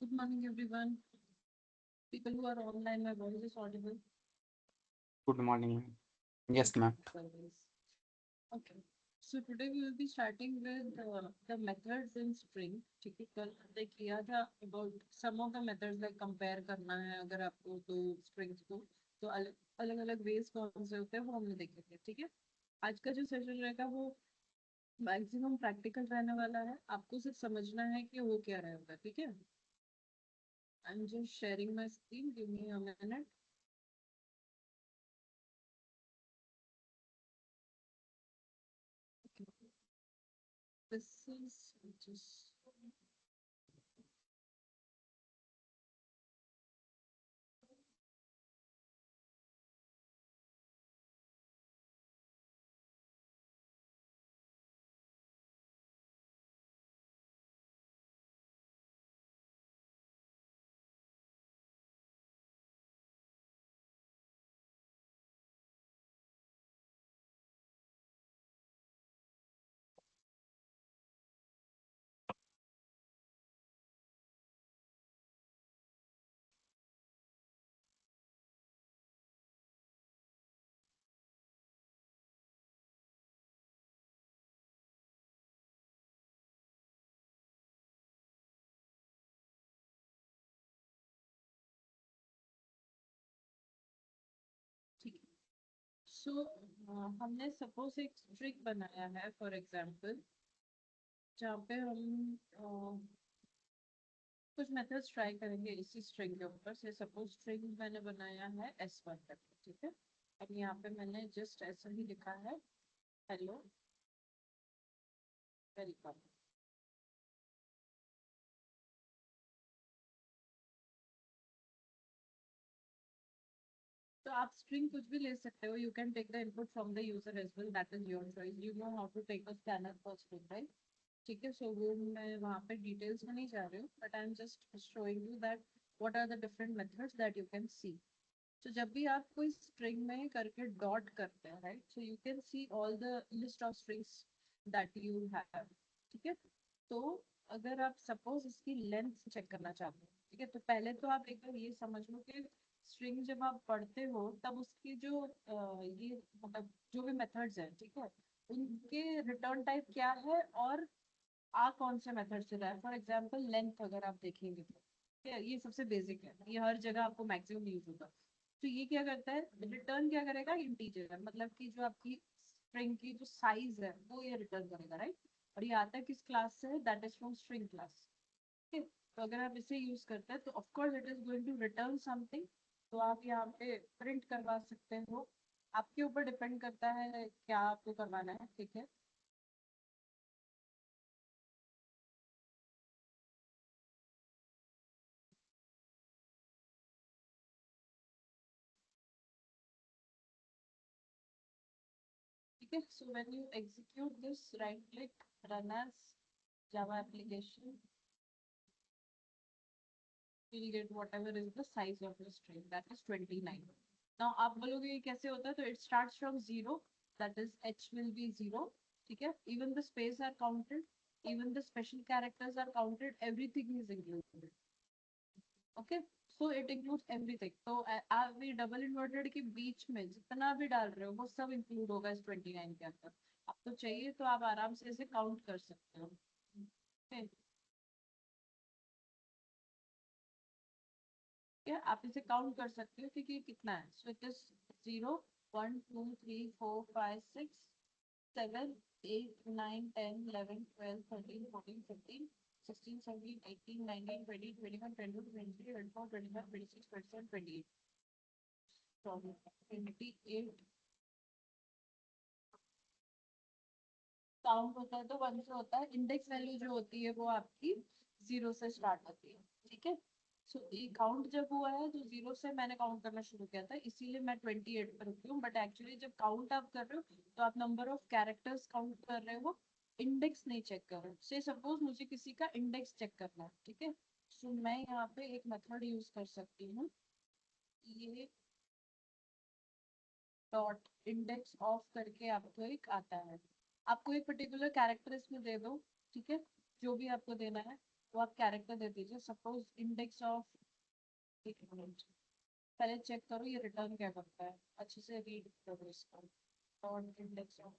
Good morning, everyone. People who are online, my voice is audible. Good morning. Yes, Okay, ma'am. always. Okay. So today we will be starting with the methods in string. ठीक है, कल हमने किया था about some of the methods like compare करना है अगर आपको दो strings को तो अलग अलग अलग ways कौन से होते हैं वो हमने देखे थे. ठीक है, आज का जो सेशन रहेगा वो मैक्सिमम प्रैक्टिकल रहने वाला है. आपको सिर्फ समझना है कि वो क्या रहेगा. ठीक है, आई am just sharing my screen, give me a minute. This is just ठीक है. सो हमने सपोज एक स्ट्रिंग बनाया है फॉर एग्जांपल, जहाँ पे हम कुछ मेथड्स ट्राई करेंगे इसी स्ट्रिंग के ऊपर से. सपोज स्ट्रिंग मैंने बनाया है S1 तक. ठीक है, अब यहाँ पे मैंने जस्ट ऐसा ही लिखा है, हेलो वेलकम. तो आप स्ट्रिंग कुछ भी ले सकते हो. You can take the input from the user as well, that is your choice. You know how to take a scanner for string, right? ठीक है, सो वो मैं वहाँ पे डिटेल्स में नहीं जा रही हूँ, but I am just showing you that what are the different methods that you can see. तो जब भी आप कोई स्ट्रिंग में करके डॉट करते हैं, right, so you can see all the list of strings that you have. ठीक है, तो अगर आप सपोज इसकी लेंथ चेक करना चाहते हो, ठीक है, तो पहले तो आप एक बार ये समझ लो कि स्ट्रिंग जब आप पढ़ते हो तब उसकी जो ये मतलब जो भी मेथड्स हैं, ठीक है, उनके रिटर्न टाइप क्या है और आ कौन से मेथड से रहा है. फॉर एग्जांपल लेंथ अगर आप देखेंगे तो ये सबसे बेसिक है, ये हर जगह आपको मैक्सिमम यूज होगा. तो ये क्या करता है, रिटर्न क्या करेगा, इंटीजर, मतलब कि जो आपकी स्ट्रिंग की जो साइज है वो ये रिटर्न करेगा, राइट? और ये आता है किस क्लास से, that is from string class. ठीक है, तो अगर आप इसे यूज करते हैं तो of course it is going to return something. तो आप यहाँ पे प्रिंट करवा सकते हो, आपके ऊपर डिपेंड करता है क्या आपको करवाना है. ठीक है, ठीक है. So when you execute this, right click, run as Java application, you'll get whatever is the size of the string, that is 29. Now आप बोलोगे ये कैसे होता है, तो it starts from 0, that is h will be 0. ठीक है, even the space are counted, even the special characters are counted, everything is included. Okay, so it includes everything. तो आप भी डबल इन्वर्टेड के बीच में जितना भी डाल रहे हो वो सब इंक्लूड होगा इस 29 के अंदर. आपको चाहिए तो आप आराम से इसे काउंट कर सकते हो. Okay? क्या आप इसे काउंट कर सकते हो कि कितना है. So it is 0, 1, 2, 3, 4, 5, 6, 7, 8, 9, 10, 11, 12, 13, 14, 15, 16, 17, 18, 19, 20, 21, 22, 23, 24, 25, 26, 27, 28. Sorry, 28 count होता है तो 1 से होता है. इंडेक्स वैल्यू जो होती है वो आपकी 0 से स्टार्ट होती है. ठीक है, सो ये काउंट जब हुआ है तो 0 से मैंने काउंट करना शुरू किया था, इसीलिए मैं 28 पर रुकी हूँ. बट एक्चुअली जब काउंट आप कर रहे हो तो आप नंबर ऑफ कैरेक्टर्स काउंट कर रहे हो, इंडेक्स नहीं चेक कर रहे हो. से सपोज मुझे किसी का इंडेक्स चेक करना है, ठीक है, सो मैं यहाँ पे एक मेथड यूज कर सकती हूँ, ये डॉट इंडेक्स ऑफ करके आपको एक आता है. आपको एक पर्टिकुलर कैरेक्टर इसमें दे दो, ठीक है, जो भी आपको देना है. तो आप कैरेक्टर दे दीजिए, सपोज इंडेक्स ऑफ, एक मिनट पहले चेक करो ये रिटर्न क्या करता है, अच्छे से रीड करो इसको। और इंडेक्स ऑफ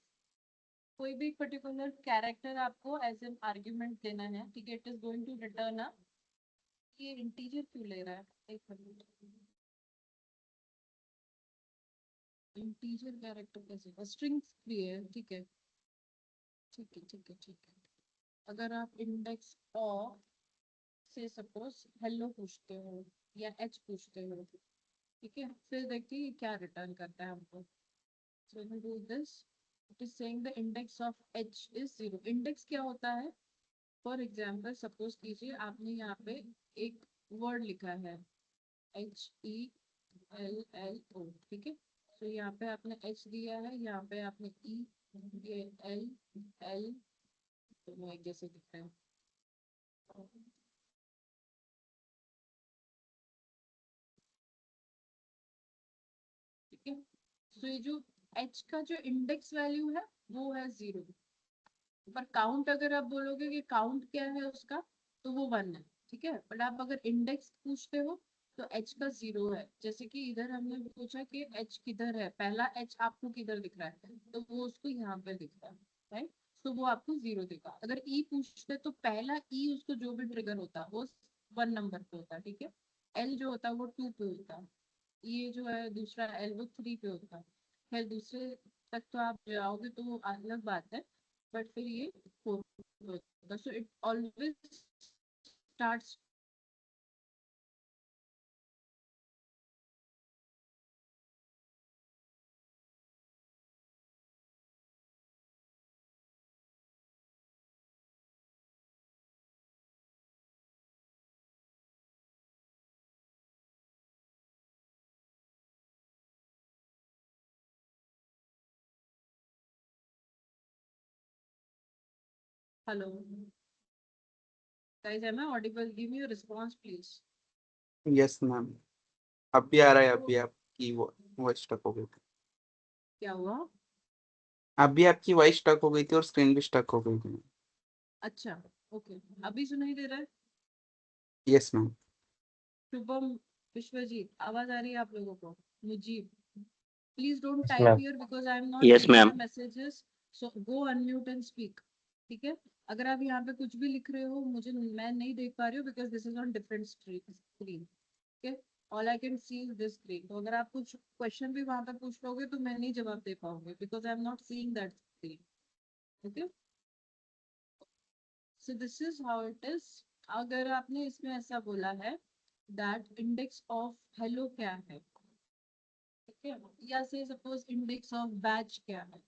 कोई भी पर्टिकुलर कैरेक्टर आपको एज एन आर्ग्यूमेंट देना है, ठीक है, it is going to return uh, ये इंटीजर क्यों ले रहा है, एक मिनट, इंटीजर कैरेक्टर कैसे, स्ट्रिंग्स भी है, ठीक है ठीक है ठीक है ठीक है। अगर आप इंडेक्स ऑफ से सपोज हेलो पूछते हो या एच पूछते हो, ठीक है, फिर देखिए ये क्या रिटर्न करता है हमको। So you do this, it is saying the index of H is 0। Index क्या होता है, फॉर एग्जाम्पल सपोज कीजिए आपने यहाँ पे एक वर्ड लिखा है HELLO, ठीक है, तो यहाँ पे आपने H दिया है, यहाँ पे आपने E, ये L दोनों एक जैसे दिख रहे हैं, ठीक है। तो ये जो H का जो इंडेक्स वैल्यू है वो है 0, पर काउंट अगर आप बोलोगे कि काउंट क्या है उसका, तो वो 1 है, ठीक है। बट आप अगर इंडेक्स पूछते हो तो एच का 0 है, जैसे कि इधर हमने पूछा कि एच किधर है, पहला एच आपको किधर दिख रहा है, तो वो उसको यहाँ पे दिख रहा है, राइट, तो वो आपको 0 देगा। अगर ई पूछते तो पहला ई उसको जो भी ट्रिगर होता वो 1 नंबर पे होता, ठीक है। एल जो होता वो 2 पे होता, ये जो है दूसरा एल वो 3 पे होता। खैर दूसरे तक तो आप जाओगे तो वो अलग बात है, बट फिर ये 4 पे होता, so it always starts. Hello guys, am I audible, give me your response please. Yes ma'am, अब भी आ रहा है, अभी आपकी वो स्टक हो गई थी। क्या हुआ? अभी आपकी वॉइस स्टक हो गई थी और स्क्रीन भी स्टक हो गई थी। अच्छा, ओके, अभी सुनाई दे रहा है? Yes ma'am. शुभम, विश्वजीत, आवाज आ रही है आप लोगों को? Mujib, please don't Yes, type ma'am. Here because I am not Yes, seeing the ma'am. Messages, so go unmute and speak, ठीक है। अगर आप यहाँ पे कुछ भी लिख रहे हो मुझे, मैं नहीं देख पा रही हूँ because this is on different screen, ठीक है। All I can see is this screen, तो अगर आप कुछ क्वेश्चन भी वहां पे पूछ लोगे तो मैं नहीं जवाब दे पाऊंगी because I am not seeing that screen, okay. So this is how it is. अगर आपने इसमें ऐसा बोला है दैट इंडेक्स ऑफ हेलो क्या है, ठीक है, या से सपोज इंडेक्स ऑफ बैच क्या है,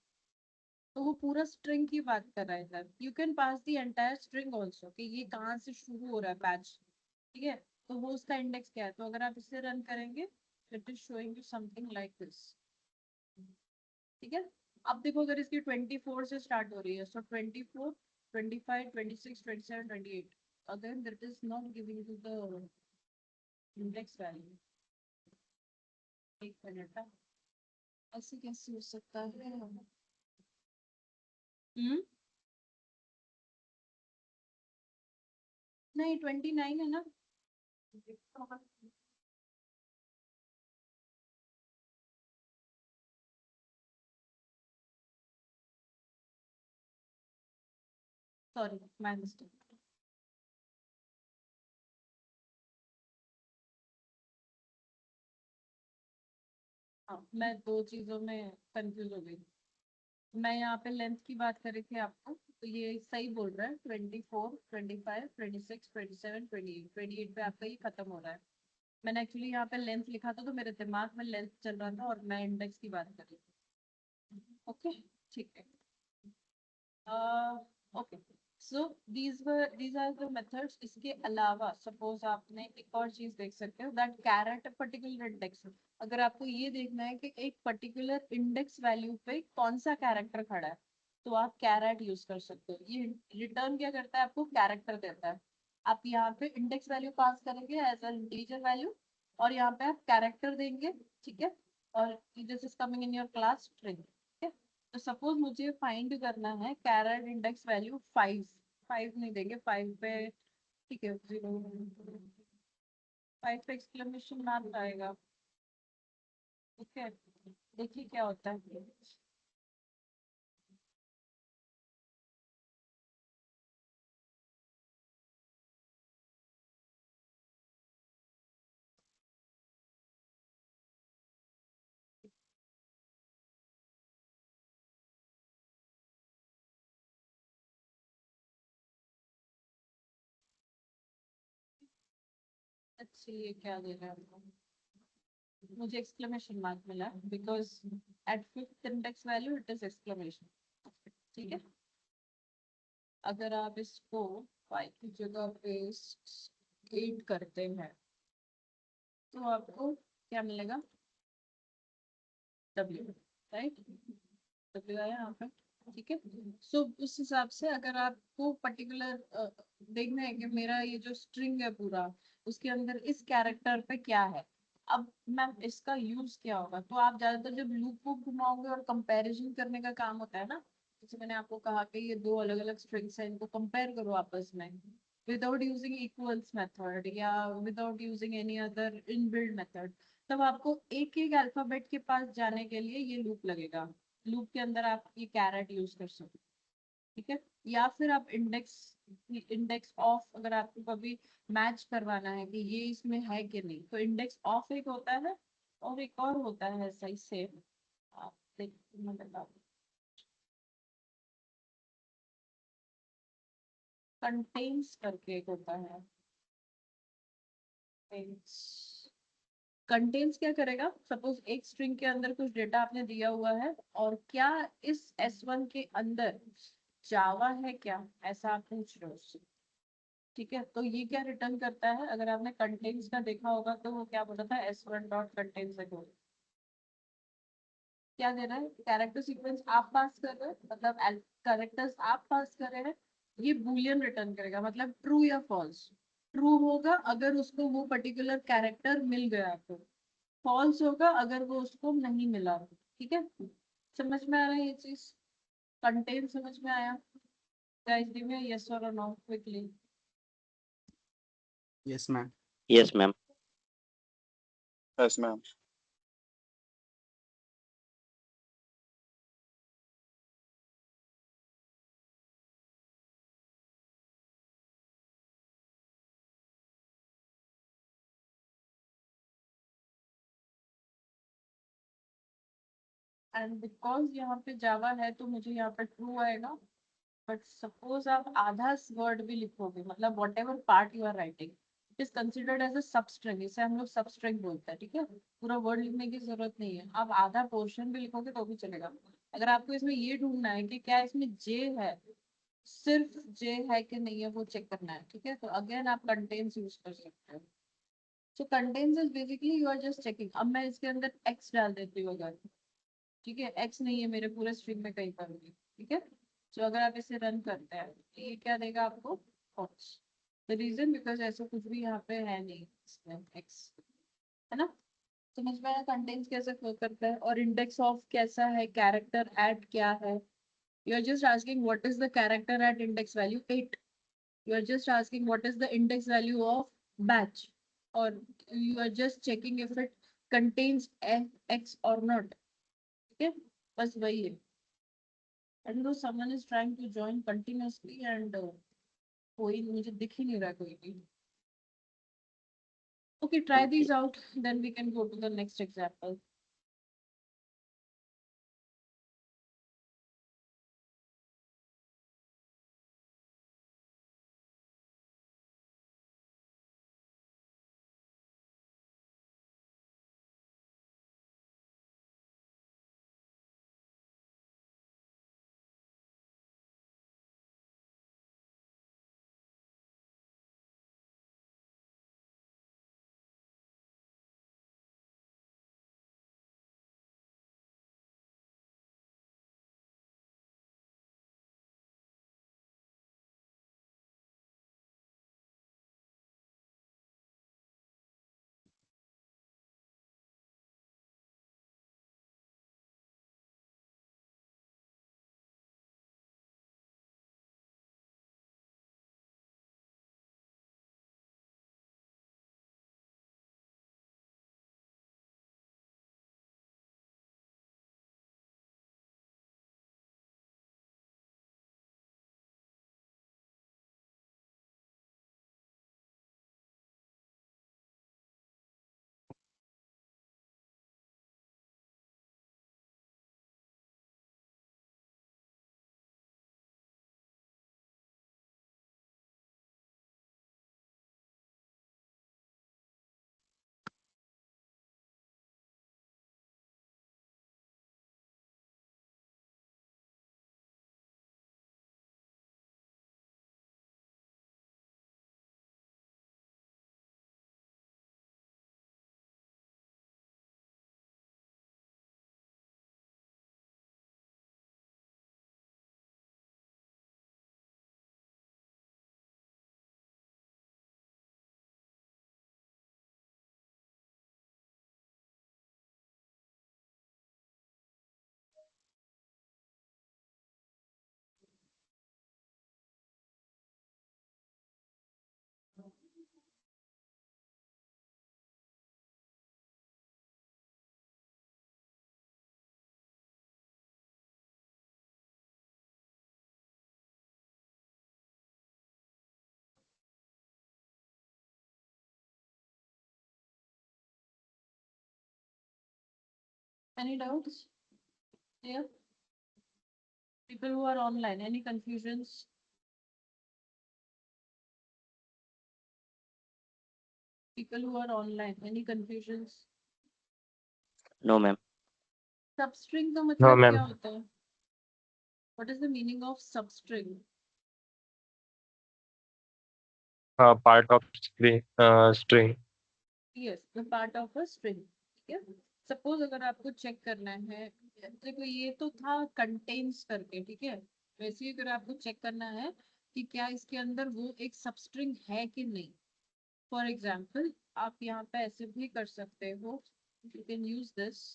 तो वो पूरा स्ट्रिंग की बात कर रहा है sir. You can pass the entire string also कि ये कहाँ से शुरू हो रहा है बैच, ठीक है, तो वो उसका इंडेक्स क्या है। तो अगर आप इसे रन करेंगे, it is showing you something like this, ठीक है। अब देखो अगर इसकी 24 से स्टार्ट हो रही है, सो 24, 25, 26, 27, 28, again that is not giving you the index value. एक मिनट, ऐसे कैसे हो सकता है? हम्म, नहीं 29 है ना। Sorry, my mistake. हाँ, मैं दो चीजों में कंफ्यूज हो गई। मैं यहाँ पे लेंथ की बात कर रही थी आपको, तो ये सही बोल रहा है, 24, 25, 26, 27, 28, 28 पे आपका ये खत्म हो रहा है। मैंने एक्चुअली यहाँ पे लेंथ लिखा था तो मेरे दिमाग में लेंथ चल रहा था और मैं इंडेक्स की बात कर रही थी, ओके, ठीक है। Okay, so these are the methods. इसके अलावा सपोज आपने एक और चीज देख सकते हो, दैट कैरेट पर्टिकुलर इंडेक्स। अगर आपको ये देखना है कि एक पर्टिकुलर इंडेक्स वैल्यू पे कौन सा कैरेक्टर खड़ा है, तो आप कैरेट यूज कर सकते हो। ये रिटर्न क्या करता है, आपको कैरेक्टर देता है। आप यहाँ पे इंडेक्स वैल्यू पास करेंगे एज अ इंटीजर वैल्यू, और यहाँ पे आप कैरेक्टर देंगे, ठीक है, और this is coming in your class string, तो सपोज मुझे फाइंड करना है कैरेट इंडेक्स वैल्यू 5, 5 नहीं देंगे, 5 पे ठीक है, 0 5 एक्सक्लेमेशन मार्क आएगा। ठीक है, देखिए क्या होता है। अच्छी, ये क्या दे रहा है आपको? मुझे एक्सक्लेमेशन मार्क मिला because at fifth index value it is exclamation. ठीक है, अगर आप इसको 5 की जगह पे 8 करते हैं तो आपको क्या मिलेगा? W, right? W आया यहाँ पे। ठीक है, सो उस हिसाब से अगर आपको पर्टिकुलर देखना है कि मेरा ये जो स्ट्रिंग है पूरा, उसके अंदर इस कैरेक्टर पे क्या है, अब मैम इसका यूज क्या होगा, तो आप ज्यादातर जब लूप को घुमाओगे और कंपैरिजन करने का काम होता है ना, जैसे मैंने आपको कहा कि ये दो अलग अलग स्ट्रिंग्स हैं, इनको कंपेयर करो आपस में विदाउट यूजिंग इक्वल्स मेथड या without using any other inbuilt method, तब आपको एक एक अल्फाबेट के पास जाने के लिए ये लूप लगेगा। लूप के अंदर आप ये कैरेट यूज कर सकते हो। ठीक है, या फिर आप इंडेक्स ऑफ, अगर आपको कभी मैच करवाना है कि ये इसमें है कि नहीं, तो इंडेक्स ऑफ एक होता है और एक और होता है सही सेम। आप देख, मैं बता दूं, कंटेन्स करके एक होता है। कंटेन्स क्या करेगा, सपोज एक स्ट्रिंग के अंदर कुछ डेटा आपने दिया हुआ है, और क्या इस S1 के अंदर जावा है क्या, ऐसा आप पूछ रहे हो उससे। ठीक है, तो ये क्या रिटर्न करता है, अगर आपने कंटेन्स का देखा होगा तो वो क्या बोला था, S1 डॉट कंटेन्स, क्या दे रहा है, कैरेक्टर सीक्वेंस आप पास कर रहे हो, मतलब कैरेक्टर्स आप पास कर रहे हैं, ये बूलियन रिटर्न करेगा, मतलब ट्रू या फॉल्स। ट्रू होगा अगर उसको वो पर्टिकुलर कैरेक्टर मिल गया तो, फॉल्स होगा अगर वो उसको नहीं मिला तो। ठीक है, समझ में आ रहा है ये चीज? कंटेंट समझ में आया? गाइस गिव मी यस और no quickly. Yes ma'am. Yes ma'am. Yes ma'am. And because यहाँ पे जावा है तो मुझे यहाँ पे ट्रू आएगा। बट सपोज आप आधा वर्ड भी लिखोगे, मतलब whatever part you are writing it is considered as a substring, इसे हम लोग सबस्ट्रिंग बोलते हैं। ठीक है, पूरा वर्ड लिखने की जरूरत नहीं है, आप आधा पोर्शन भी लिखोगे तो भी चलेगा। अगर आपको इसमें ये ढूंढना है कि क्या इसमें जे है, सिर्फ जे है कि नहीं है, वो चेक करना है। ठीक है, तो अगेन आप कंटेन्स यूज कर सकते हो। So contains is basically you are just checking. अब मैं इसके अंदर एक्स डाल देती हूँ अगर, ठीक है, एक्स नहीं है मेरे पूरे स्ट्रिंग में कहीं पर भी। ठीक है, तो अगर आप इसे रन करते हैं तो ये क्या देगा आपको, फॉल्स। द रीजन बिकॉज ऐसा कुछ भी यहाँ पे है नहीं इसमें एक्स, है ना? समझ में आया कंटेंट्स कैसे फ्लो करता है, और इंडेक्स ऑफ कैसा है, कैरेक्टर एट क्या है। You are just asking what is the character at index value 8, you are just asking what is the index value of batch, or you are just checking if it contains x or not. ठीक है, बस वही है। and though someone is trying to join continuously and कोई मुझे दिख ही नहीं रहा कोई भी। Okay, try these out, then we can go to the next example. Any doubts? Yeah. People who are online, any confusions? People who are online, any confusions? No, ma'am. Substring का No, मतलब क्या ma'am. होता है? What is the meaning of substring? Part of string. Yes, the part of a string. ठीक है. Suppose अगर आपको check करना है, देखो ये तो था contains करके, ठीक है. वैसे ही अगर आपको चेक करना है कि क्या इसके अंदर वो एक substring है कि नहीं. For example, आप यहाँ पे ऐसे भी कर सकते हो. You can use this.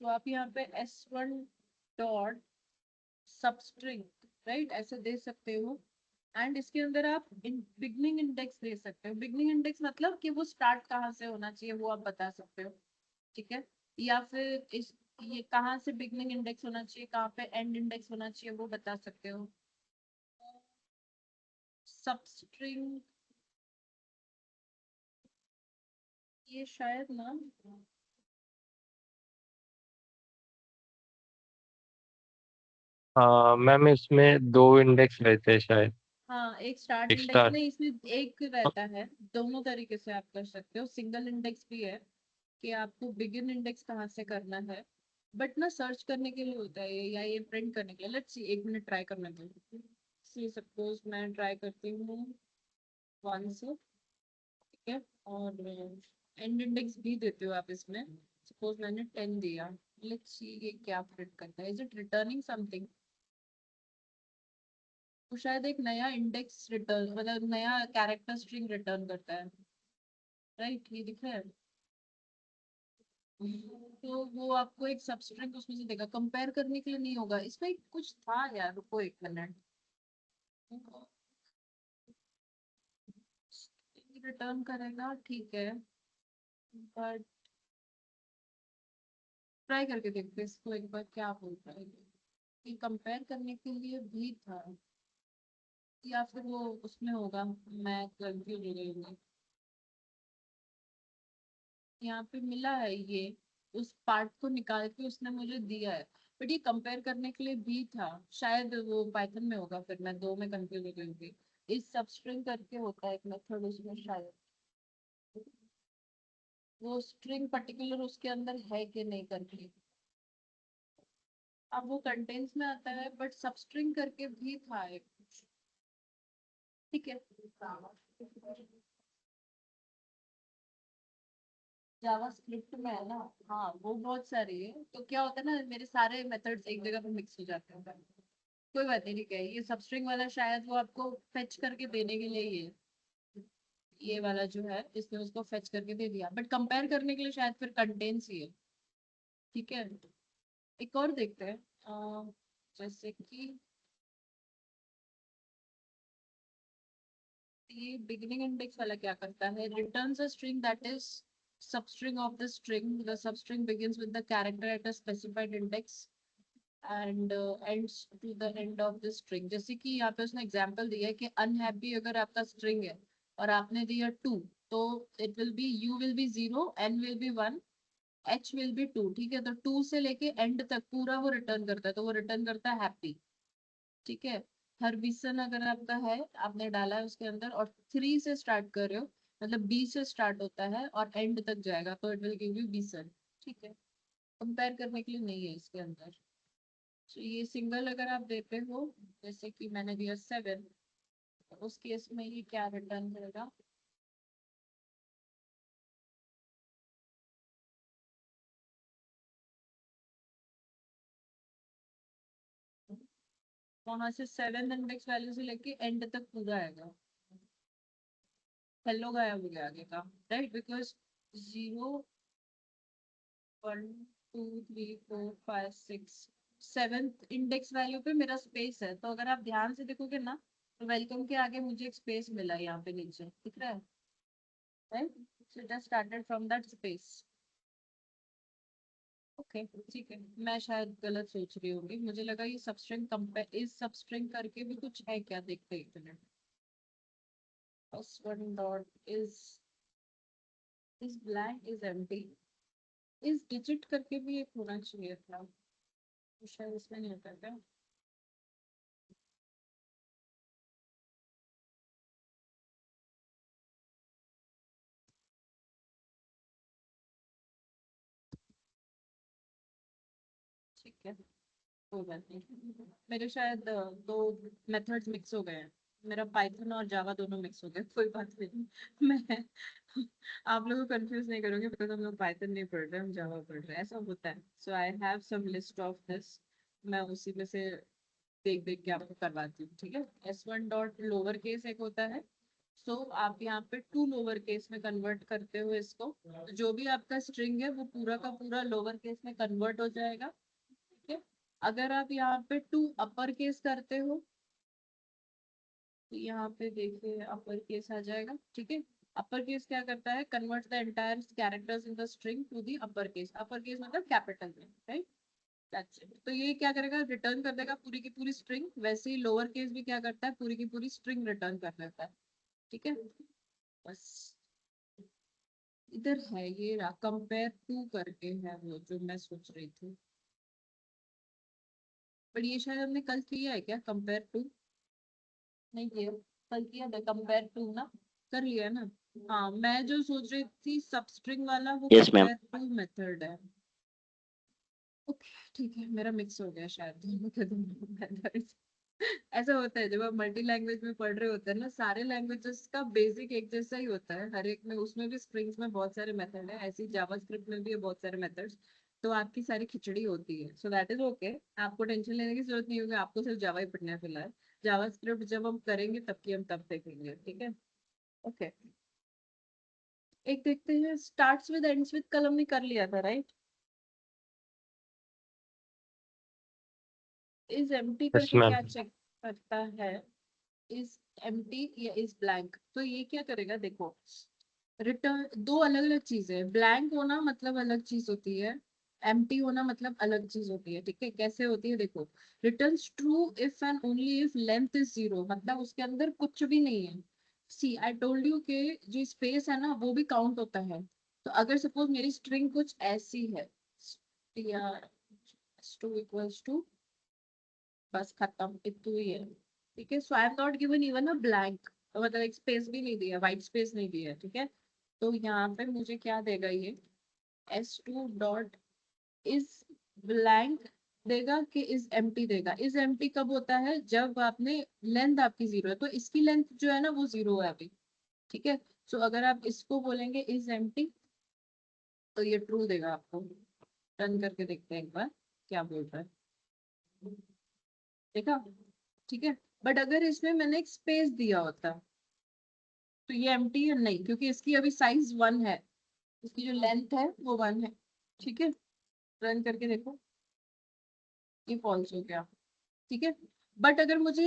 तो आप यहाँ पे s1 डॉट सबस्ट्रिंग, राइट, ऐसे दे सकते हो. एंड इसके अंदर आप बिगनिंग इंडेक्स दे सकते हो. बिगनिंग इंडेक्स मतलब कि वो स्टार्ट कहाँ से होना चाहिए वो आप बता सकते हो. ठीक है. या फिर इस ये कहाँ से बिगनिंग इंडेक्स होना चाहिए, कहाँ पे एंड इंडेक्स होना चाहिए वो बता सकते हो. सबस्ट्रिंग ये शायद ना मैम इसमें 2 इंडेक्स रहते हैं शायद. हाँ, एक स्टार्ट एक इंडेक्स स्टार. में इसमें एक रहता है. दोनों तरीके से आप कर सकते हो. सिंगल इंडेक्स भी है कि आपको बिगिन इंडेक्स कहाँ से करना है, बट ना सर्च करने के लिए होता है या ये प्रिंट करने के लिए. लेट्स सी, एक मिनट ट्राई करने दो. सी सपोज मैं ट्राई करती हूँ 1 से, ठीक है, और एंड इंडेक्स भी देते हो आप इसमें. सपोज मैंने 10 दिया. लेट्स सी ये क्या प्रिंट करता है. Is it returning something? तो शायद एक नया इंडेक्स रिटर्न, मतलब नया कैरेक्टर स्ट्रिंग रिटर्न करता है. राइट, ये दिख रहा है. तो वो आपको एक सबस्ट्रिंग उसमें से देगा. कंपेयर करने के लिए नहीं होगा. इसमें कुछ था यार, रुको एक मिनट. रिटर्न करेगा, ठीक है, बट ट्राई करके देखते हैं इसको एक बार क्या बोलता है. ये कंपेयर करने के लिए भी था या फिर वो उसमें होगा. मैं कंफ्यूज हो गई हूँ. यहाँ पे मिला है ये, उस पार्ट को निकाल के उसने मुझे दिया है. बट ये कंपेयर करने के लिए भी था. शायद वो पाइथन में होगा, फिर मैं दो में कंफ्यूज हो गई होंगी. इस सबस्ट्रिंग करके होता है एक मेथड उसमें शायद. वो स्ट्रिंग पर्टिकुलर उसके अंदर है कि नहीं करके. अब वो कंटेंट्स में आता है बट सबस्ट्रिंग करके भी था एक. ठीक है. जावा स्क्रिप्ट में है ना. हाँ, वो बहुत सारी है. तो क्या होता है ना, मेरे सारे मेथड्स एक जगह पे मिक्स हो जाते हैं. कोई बात नहीं, ठीक है. ये सबस्ट्रिंग वाला शायद वो आपको फेच करके देने के लिए ही है. ये वाला जो है इसने उसको फेच करके दे दिया, बट कंपेयर करने के लिए शायद फिर कंटेंट्स ही है. ठीक है. एक और देखते हैं. जैसे कि ये बिगिनिंग इंडेक्स वाला क्या करता है. Returns a string that is substring of the string. The substring begins with the character at a specified index and ends to the end of the string. जैसे कि यहाँ पे उसने एग्जांपल दिया है कि unhappy अगर आपका स्ट्रिंग है और आपने दिया 2, तो it will be u will be 0, n will be 1, h will be 2. ठीक है. तो 2 से लेके एंड तक पूरा वो रिटर्न करता है. तो वो रिटर्न करता है हैप्पी. ठीक है. हरबिसन अगर आपका है, आपने डाला है उसके अंदर और 3 से स्टार्ट कर रहे हो, मतलब बी से स्टार्ट होता है और एंड तक जाएगा, तो इट विल गिव यू बीसन. ठीक है. कंपेयर करने के लिए नहीं है इसके अंदर. तो ये सिंगल अगर आप देते हो, जैसे कि मैंने दिया 7, उस केस में ये क्या रिटर्न करेगा. वहां से 7 इंडेक्स वैल्यू से लेके एंड तक पूरा आएगा. हेलो गायब हो गया आगे का. Right, because 0 1 2 3 4 5 6 7th index value पे मेरा स्पेस है. तो अगर आप ध्यान से देखोगे ना, तो वेलकम के आगे मुझे एक स्पेस मिला है यहाँ पे नीचे, दिख रहा है. Right. So just started from that space. Okay ठीक है, मैं शायद गलत सोच रही होंगी, मुझे लगा ये सबस्ट्रिंग कंपेयर इस सबस्ट्रिंग करके भी कुछ है क्या, देखते हैं एक minute. First one dot is blank is empty, इस डिजिट करके भी एक होना चाहिए था, तो शायद इसमें नहीं होता क्या। ठीक है, कोई बात नहीं, मेरे शायद दो मेथड्स मिक्स हो गए हैं, मेरा पाइथन और जावा दोनों मिक्स हो गए, कोई बात नहीं। मैं आप लोगों को कंफ्यूज नहीं करूंगी, बिकॉज हम लोग पाइथन नहीं पढ़ रहे, हम जावा पढ़ रहे हैं, ऐसा होता है। So I have some list of this, मैं उसी में से देख देख के आपको करवाती हूँ, ठीक है। S1 डॉट लोअर केस एक होता है, सो आप यहाँ पे टू लोअर केस में कन्वर्ट करते हो इसको, तो जो भी आपका स्ट्रिंग है वो पूरा का पूरा लोअर केस में कन्वर्ट हो जाएगा, ठीक है। अगर आप यहाँ पे टू अपर केस करते हो, तो यहाँ पे देखिए अपर केस आ जाएगा, ठीक है। अपर केस क्या करता है, convert the entire characters in the string to the upper case मतलब कैपिटल में, राइट। That's it. तो ये क्या करेगा, रिटर्न कर देगा पूरी की पूरी स्ट्रिंग, वैसे ही लोअर केस भी क्या करता है, पूरी की पूरी स्ट्रिंग रिटर्न कर देता है, ठीक है। बस इधर है ये रहा, कंपेयर टू करके है वो जो मैं सोच रही थी, पर ये शायद हमने कल किया है क्या, कंपेयर टू नहीं किया, कल किया था कंपेयर टू ना, कर लिया ना। हाँ, मैं जो सोच रही थी सबस्ट्रिंग वाला वो Yes, ma'am. Compare to method है। ओके ठीक है, मेरा मिक्स हो गया शायद दोनों के दोनों methods। ऐसा होता है जब आप मल्टी लैंग्वेज में पढ़ रहे होते हैं ना, सारे लैंग्वेजेस का बेसिक एक जैसा ही होता है, हर एक में, उसमें भी स्ट्रिंग्स में बहुत सारे मेथड है, ऐसे जावास्क्रिप्ट में भी है बहुत सारे मेथड्स, तो आपकी सारी खिचड़ी होती है, सो दैट इज ओके। आपको टेंशन लेने की जरूरत नहीं होगी, आपको सिर्फ जावा ही पढ़ना है फिलहाल। जावास्क्रिप्ट जब हम करेंगे तब की हम तब देखेंगे, ठीक है। ओके, एक देखते हैं, स्टार्ट्स विद एंड्स विद कल हमने कर लिया था, राइट। इज एम्प्टी यस करके मैम। क्या चेक करता है, इज एम्प्टी या इज ब्लैंक, तो ये क्या करेगा देखो, रिटर्न दो अलग अलग चीजें हैं, ब्लैंक होना मतलब अलग चीज होती है, एम्प्टी होना मतलब अलग चीज होती है, ठीक है। कैसे होती है देखो, returns true if and only if length is zero, मतलब उसके अंदर कुछ भी नहीं है। सी आई टोल्ड यू के जो स्पेस है ना वो भी काउंट होता है, तो अगर सपोज मेरी स्ट्रिंग कुछ ऐसी है, टू इक्वल्स टू, बस खत्म, इतना ही है, ठीक है। So I am not given even a blank, मतलब एक स्पेस भी नहीं दिया, वाइट स्पेस नहीं दिया, ठीक है। तो यहाँ पे मुझे क्या देगा ये, S2 डॉट इज ब्लैंक देगा कि इज एम्प्टी देगा। इज एम्प्टी कब होता है, जब आपने लेंथ आपकी जीरो है, तो इसकी लेंथ जो है ना वो जीरो है अभी, ठीक है। सो अगर आप इसको बोलेंगे इज एम्प्टी, तो ये ट्रू देगा आपको। रन करके देखते हैं एक बार क्या बोल रहा है, देखा, ठीक है। बट अगर इसमें मैंने एक स्पेस दिया होता, तो ये एम्प्टी है नहीं, क्योंकि इसकी अभी साइज वन है, इसकी जो लेंथ है वो वन है, ठीक है। रन करके देखो, ये फॉल्स हो गया, ठीक है। बट अगर मुझे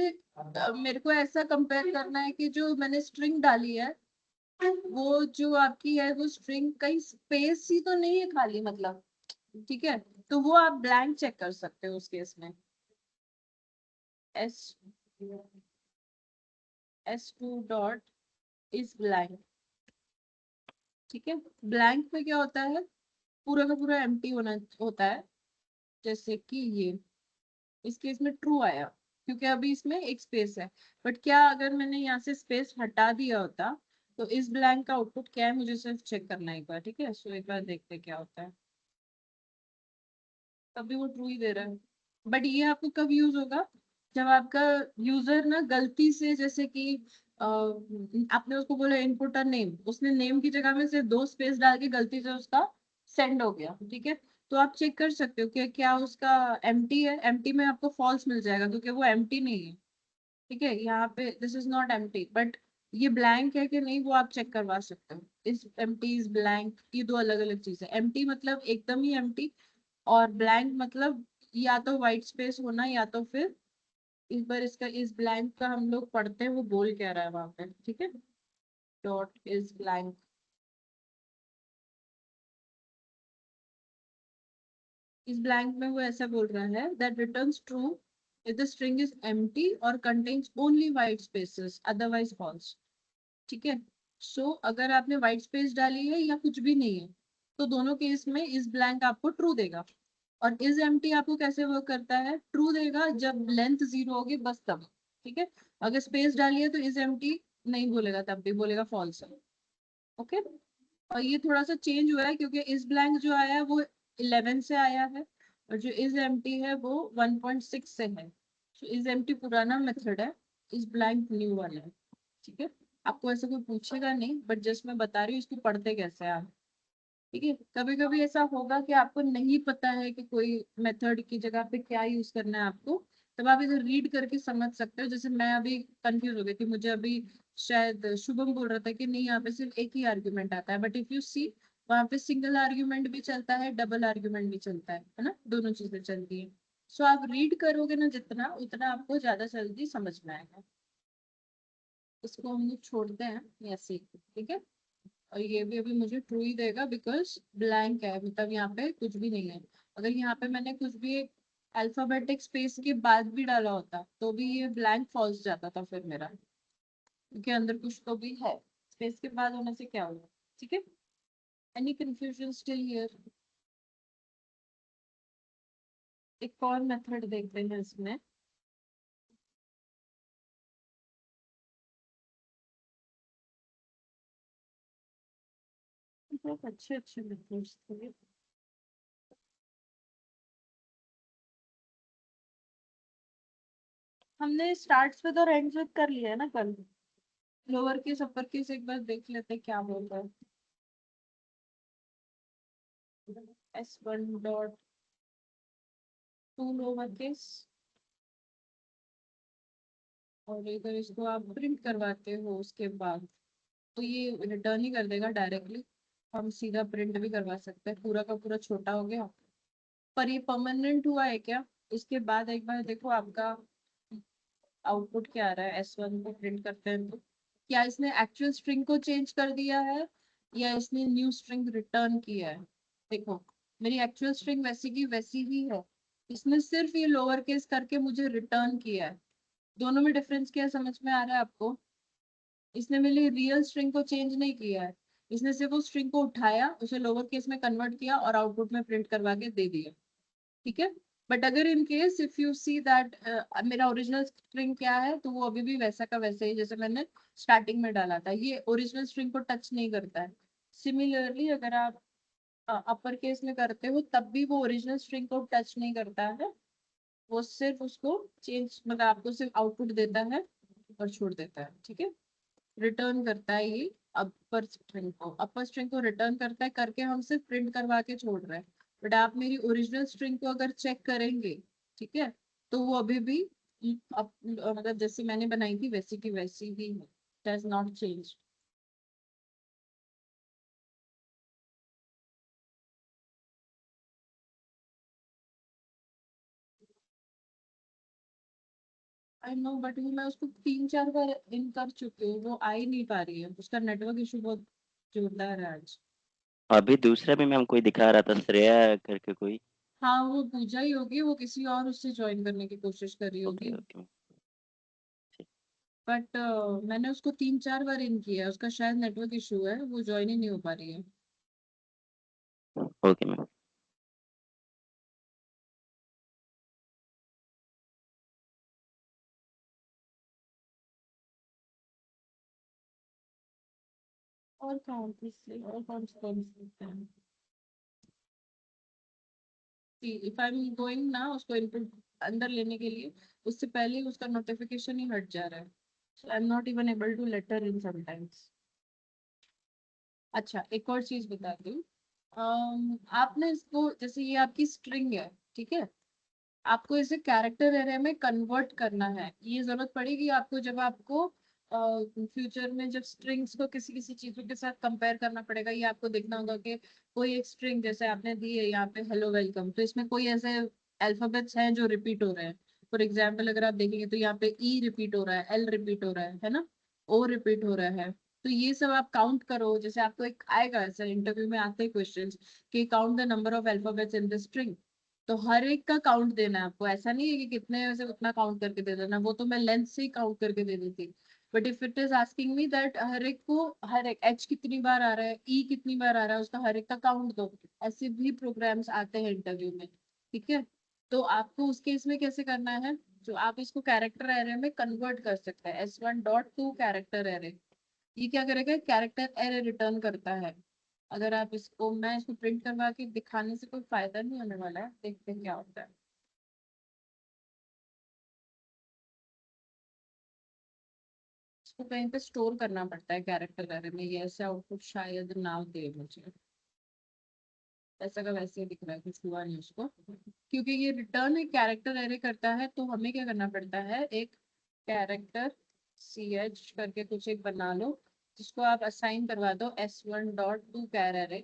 मेरे को ऐसा कंपेयर करना है कि जो मैंने स्ट्रिंग डाली है, वो जो आपकी है वो स्ट्रिंग कहीं स्पेस ही तो नहीं है खाली, मतलब, ठीक है। तो वो आप ब्लैंक चेक कर सकते हो उस केस में, S S2 dot is blank, ठीक है। ब्लैंक में क्या होता है, पूरा का पूरा एम्प्टी होना होता है, जैसे कि ये इस केस में ट्रू आया, क्योंकि अभी इसमें एक स्पेस है। बट क्या अगर मैंने यहाँ से स्पेस हटा दिया होता, तो इस ब्लैंक का आउटपुट क्या है, मुझे सिर्फ चेक करना है एक बार, ठीक है। सो एक बार देखते हैं क्या होता है, तभी वो ट्रू ही दे रहा है। बट ये आपको कब यूज होगा, जब आपका यूजर ना गलती से, जैसे कि आपने उसको बोला इनपुट अ नेम, उसने नेम की जगह में सिर्फ दो स्पेस डाल के गलती से उसका सेंड हो गया, ठीक है। तो आप चेक कर सकते हो कि क्या उसका एम्प्टी है, एम्प्टी में आपको फॉल्स मिल जाएगा क्योंकि वो एम्प्टी नहीं है, ठीक है। यहाँ पे this is not empty, but ये ब्लैंक है कि नहीं वो आप चेक करवा सकते हो। इस एम्प्टी इज ब्लैंक, ये दो अलग अलग चीज है, एम्प्टी मतलब एकदम ही एम्प्टी, और ब्लैंक मतलब या तो व्हाइट स्पेस होना, या तो फिर इस बार इसका इस ब्लैंक का हम लोग पढ़ते हैं वो बोल क्या रहा है वहां पे, ठीक है। डॉट इज ब्लैंक, इस ब्लैंक में वो ऐसा बोल रहा है that returns true if the string is empty or contains only white spaces otherwise false. ठीक है, सो अगर आपने white space डाली है या कुछ भी नहीं है तो दोनों केस में इस ब्लैंक आपको ट्रू देगा। और इज एम्प्टी आपको कैसे वर्क करता है, ट्रू देगा जब लेंथ 0 होगी बस तब। ठीक है, अगर स्पेस डाली है तो इज एम्प्टी नहीं बोलेगा, तब भी बोलेगा फॉल्स है। ओके, और ये थोड़ा सा चेंज हुआ है क्योंकि इस ब्लैंक जो आया है वो 11 से आया है और जो इज एम्प्टी है वो 1.6 से है। तो इज एम्प्टी पुराना मेथड है, इस ब्लैंक न्यू वाला है। ठीक है, आपको ऐसा कोई पूछेगा नहीं, बट जस्ट मैं बता रही हूँ इसको पढ़ते कैसे हैं आप। ठीक है, कभी कभी ऐसा होगा कि आपको नहीं पता है कि कोई मेथड की जगह पे क्या यूज करना है आपको, तब आप इधर रीड करके समझ सकते हो। जैसे मैं अभी कंफ्यूज हो गई कि मुझे अभी शायद शुभम बोल रहा था कि नहीं यहाँ पे सिर्फ एक ही आर्ग्यूमेंट आता है, बट इफ यू सी वहाँ पे सिंगल आर्ग्यूमेंट भी चलता है, डबल आर्ग्यूमेंट भी चलता है ना, दोनों चीजें चलती है। सो आप रीड करोगे ना जितना, उतना आपको ज्यादा जल्दी समझ में आएगा। इसको हम लोग छोड़ते हैं ऐसे ही, ठीक है। और ये भी अभी मुझे ट्रू ही देगा बिकॉज ब्लैंक है, मतलब यहाँ पे कुछ भी नहीं है। अगर यहाँ पे मैंने कुछ भी अल्फाबेटिक स्पेस के बाद भी डाला होता तो भी ये ब्लैंक फॉल्स जाता था फिर मेरा, क्योंकि अंदर कुछ तो भी है, स्पेस के बाद होने से क्या होगा। ठीक है, एनी कंफ्यूजन स्टिल हियर। एक और मेथड देखते हैं इसमें। बहुत अच्छे अच्छे मेथड्स थे। हमने स्टार्ट्स विद और एंड्स विद कर लिया है ना कल। लोअर केस अपर केस एक बार देख लेते हैं क्या बोल रहा है। S1 टू लोअर केस, और इधर इसको आप प्रिंट करवाते हो उसके बाद तो ये रिटर्न ही कर देगा डायरेक्टली। हम सीधा प्रिंट भी करवा सकते हैं, पूरा का पूरा छोटा हो गया। पर ये परमानेंट हुआ है क्या, इसके बाद एक बार देखो आपका आउटपुट क्या आ रहा है। S1 को प्रिंट करते हैं तो क्या इसने एक्चुअल स्ट्रिंग को चेंज कर दिया है या इसने न्यू स्ट्रिंग रिटर्न किया है। देखो मेरी एक्चुअल स्ट्रिंग वैसी की वैसी ही है, इसने सिर्फ ये लोअर केस करके मुझे रिटर्न किया है। दोनों में डिफरेंस क्या है समझ में आ रहा है आपको। इसने मेरी रियल स्ट्रिंग को चेंज नहीं किया है, इसने सिर्फ उस स्ट्रिंग को उठाया, उसे लोअर केस में कन्वर्ट किया और आउटपुट में प्रिंट करवा के दे दिया। ठीक है, बट अगर इन case if you see that मेरा ओरिजिनल स्ट्रिंग क्या है तो वो अभी भी वैसा का वैसे ही जैसे मैंने स्टार्टिंग में डाला था, ये ओरिजिनल स्ट्रिंग को टच नहीं करता है। सिमिलरली अगर आप अपर केस में करते हो तब भी वो ओरिजिनल स्ट्रिंग को टच नहीं करता है, वो सिर्फ उसको चेंज मतलब आपको सिर्फ आउटपुट देता है और छोड़ देता है। ठीक है, रिटर्न करता है ये अपर स्ट्रिंग को रिटर्न करता है करके हम सिर्फ प्रिंट करवा के छोड़ रहे हैं। बट आप मेरी ओरिजिनल स्ट्रिंग को अगर चेक करेंगे, ठीक है, तो वो अभी भी मतलब जैसे मैंने बनाई थी वैसी की वैसी ही है, does not change. I know, but मैं उसको 3-4 बार इन कर चुकी हूँ, वो आ ही नहीं पा रही है, उसका नेटवर्क इशू बहुत जोरदार है आज। अभी दूसरा भी मैम कोई दिखा रहा था, श्रेया करके कोई। हाँ वो पूजा ही होगी, वो किसी और उससे ज्वाइन करने की कोशिश कर रही ओके होगी। ओके बट मैंने उसको 3-4 बार इन किया है, उसका शायद नेटवर्क इशू है, वो ज्वाइन ही नहीं हो पा रही है। Okay ma'am. और कौन से और कौन से इफ आई एम गोइंग ना उसको इनपुट अंदर लेने के लिए, उससे पहले उसका नोटिफिकेशन ही हट जा रहा है, so I am not even able to let her in sometimes. अच्छा एक और चीज बता दूं, आपने इसको जैसे ये आपकी स्ट्रिंग है, ठीक है, आपको इसे कैरेक्टर एरे में कन्वर्ट करना है। ये जरूरत पड़ेगी आपको जब आपको फ्यूचर में जब स्ट्रिंग्स को किसी किसी चीजों के साथ कंपेयर करना पड़ेगा। ये आपको देखना होगा कि कोई एक स्ट्रिंग जैसे आपने दी है यहाँ पे हेलो वेलकम, तो इसमें कोई ऐसे अल्फाबेट्स हैं जो रिपीट हो रहे हैं। फॉर एग्जाम्पल अगर आप देखेंगे तो यहाँ पे ई रिपीट हो रहा है, एल रिपीट हो रहा है ना, ओ रिपीट हो रहा है। तो ये सब आप काउंट करो, जैसे आपको एक आएगा ऐसा इंटरव्यू में आते हैं क्वेश्चंस कि count the number of alphabets in the string. तो हर एक का काउंट देना है आपको, ऐसा नहीं है कि कितने से उतना काउंट करके दे देना, वो तो मैं लेंथ से ही काउंट करके दे देती। But if it is asking me that हर एक को, हर एक एच कितनी बार आ रहा है, ई कितनी बार आ रहा है, उसका हर एक का काउंट दो, ऐसे भी प्रोग्राम्स आते हैं इंटरव्यू में। ठीक है, तो आपको उस केस में कैसे करना है, जो आप इसको कैरेक्टर एरे में कन्वर्ट कर सकते हैं, S1.2 कैरेक्टर एरे। ये क्या करेगा, कैरेक्टर एरे रिटर्न करता है। अगर आप इसको, मैं इसको प्रिंट करवा के दिखाने से कोई फायदा नहीं होने वाला है, देखते हैं क्या होता है। इसको कहीं पे स्टोर करना पड़ता है कैरेक्टर एरे में, ये ऐसे आउटपुट शायद ना दे मुझे, ऐसा का वैसे ही दिख रहा है, कुछ हुआ नहीं उसको। क्योंकि ये रिटर्न एक कैरेक्टर एरे करता है, तो हमें क्या करना पड़ता है, एक कैरेक्टर CH करके कुछ एक बना लो, जिसको आप असाइन करवा दो S1.2 कैर एरे।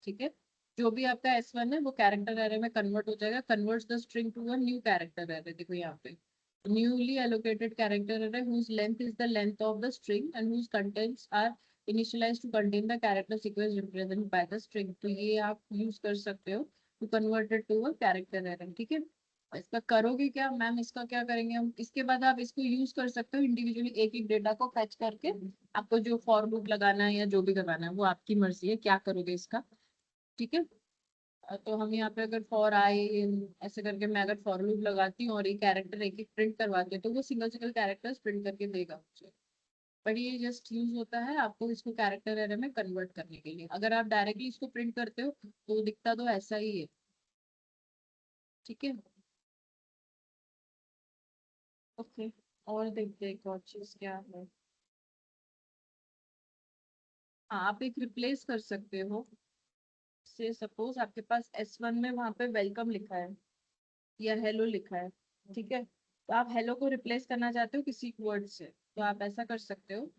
ठीक है, जो भी आपका S1 है वो कैरेक्टर एरे में कन्वर्ट हो जाएगा, converts the string to a new character array. देखो यहाँ पे newly allocated character array whose length is the length of the string and whose contents are initialized to contain the character sequence represented by the string। तो ये आप use कर सकते हो to convert it to a character array. ठीक है, इसका करोगे क्या मैम, इसका क्या करेंगे हम, इसके बाद आप इसको यूज कर सकते हो इंडिविजुअली एक एक डेटा को फैच करके, आपको जो फॉर लूप लगाना है या जो भी करवाना है वो आपकी मर्जी है, क्या करोगे इसका। ठीक है, तो हम यहाँ पे अगर फॉर आई ऐसे करके मैं अगर फॉर लूप लगाती हूँ और ये कैरेक्टर एक एक प्रिंट करवाती हूँ, तो वो सिंगल सिंगल कैरेक्टर्स प्रिंट करके देगा मुझे। बट ये जस्ट यूज होता है आपको इसको कैरेक्टर एरे में कन्वर्ट करने के लिए। अगर आप डायरेक्टली इसको प्रिंट करते हो तो दिखता तो ऐसा ही है। ठीक है, ओके, और देखते हैं एक और चीज क्या है। हाँ, आप एक रिप्लेस कर सकते हो, से सपोज आपके पास S1 में वहां पे वेलकम लिखा है या हेलो लिखा है। ठीक है, तो आप हेलो को रिप्लेस करना चाहते हो किसी वर्ड से, तो आप ऐसा कर सकते हो,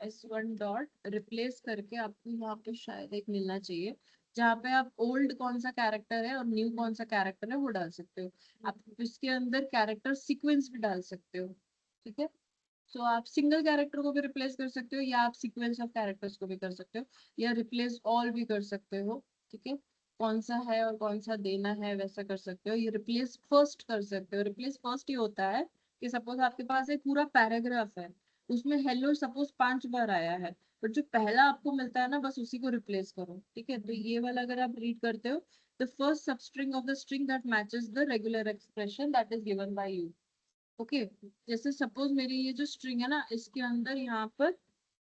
S1 डॉट रिप्लेस करके आपको यहाँ पे शायद एक मिलना चाहिए, जहाँ पे आप ओल्ड कौन सा कैरेक्टर है और न्यू कौन सा कैरेक्टर है वो डाल सकते हो। आप इसके अंदर कैरेक्टर सीक्वेंस भी डाल सकते हो। ठीक है, तो आप सिंगल कैरेक्टर को भी रिप्लेस कर सकते हो, या आप सीक्वेंस ऑफ कैरेक्टर्स को भी कर सकते हो, या रिप्लेस ऑल भी कर सकते हो। ठीक है, कौन सा है और कौन सा देना है वैसा कर सकते हो। ये रिप्लेस फर्स्ट कर सकते हो। रिप्लेस फर्स्ट ये होता है कि सपोज आपके पास एक पूरा पैराग्राफ है, उसमें हेलो सपोज 5 बार आया है, बट जो पहला आपको मिलता है ना बस उसी को रिप्लेस करो। ठीक है, तो ये वाला अगर आप रीड करते हो, the first substring of the string that matches the regular expression that is given by you. Okay, जैसे सपोज मेरी ये जो स्ट्रिंग है ना, इसके अंदर यहाँ पर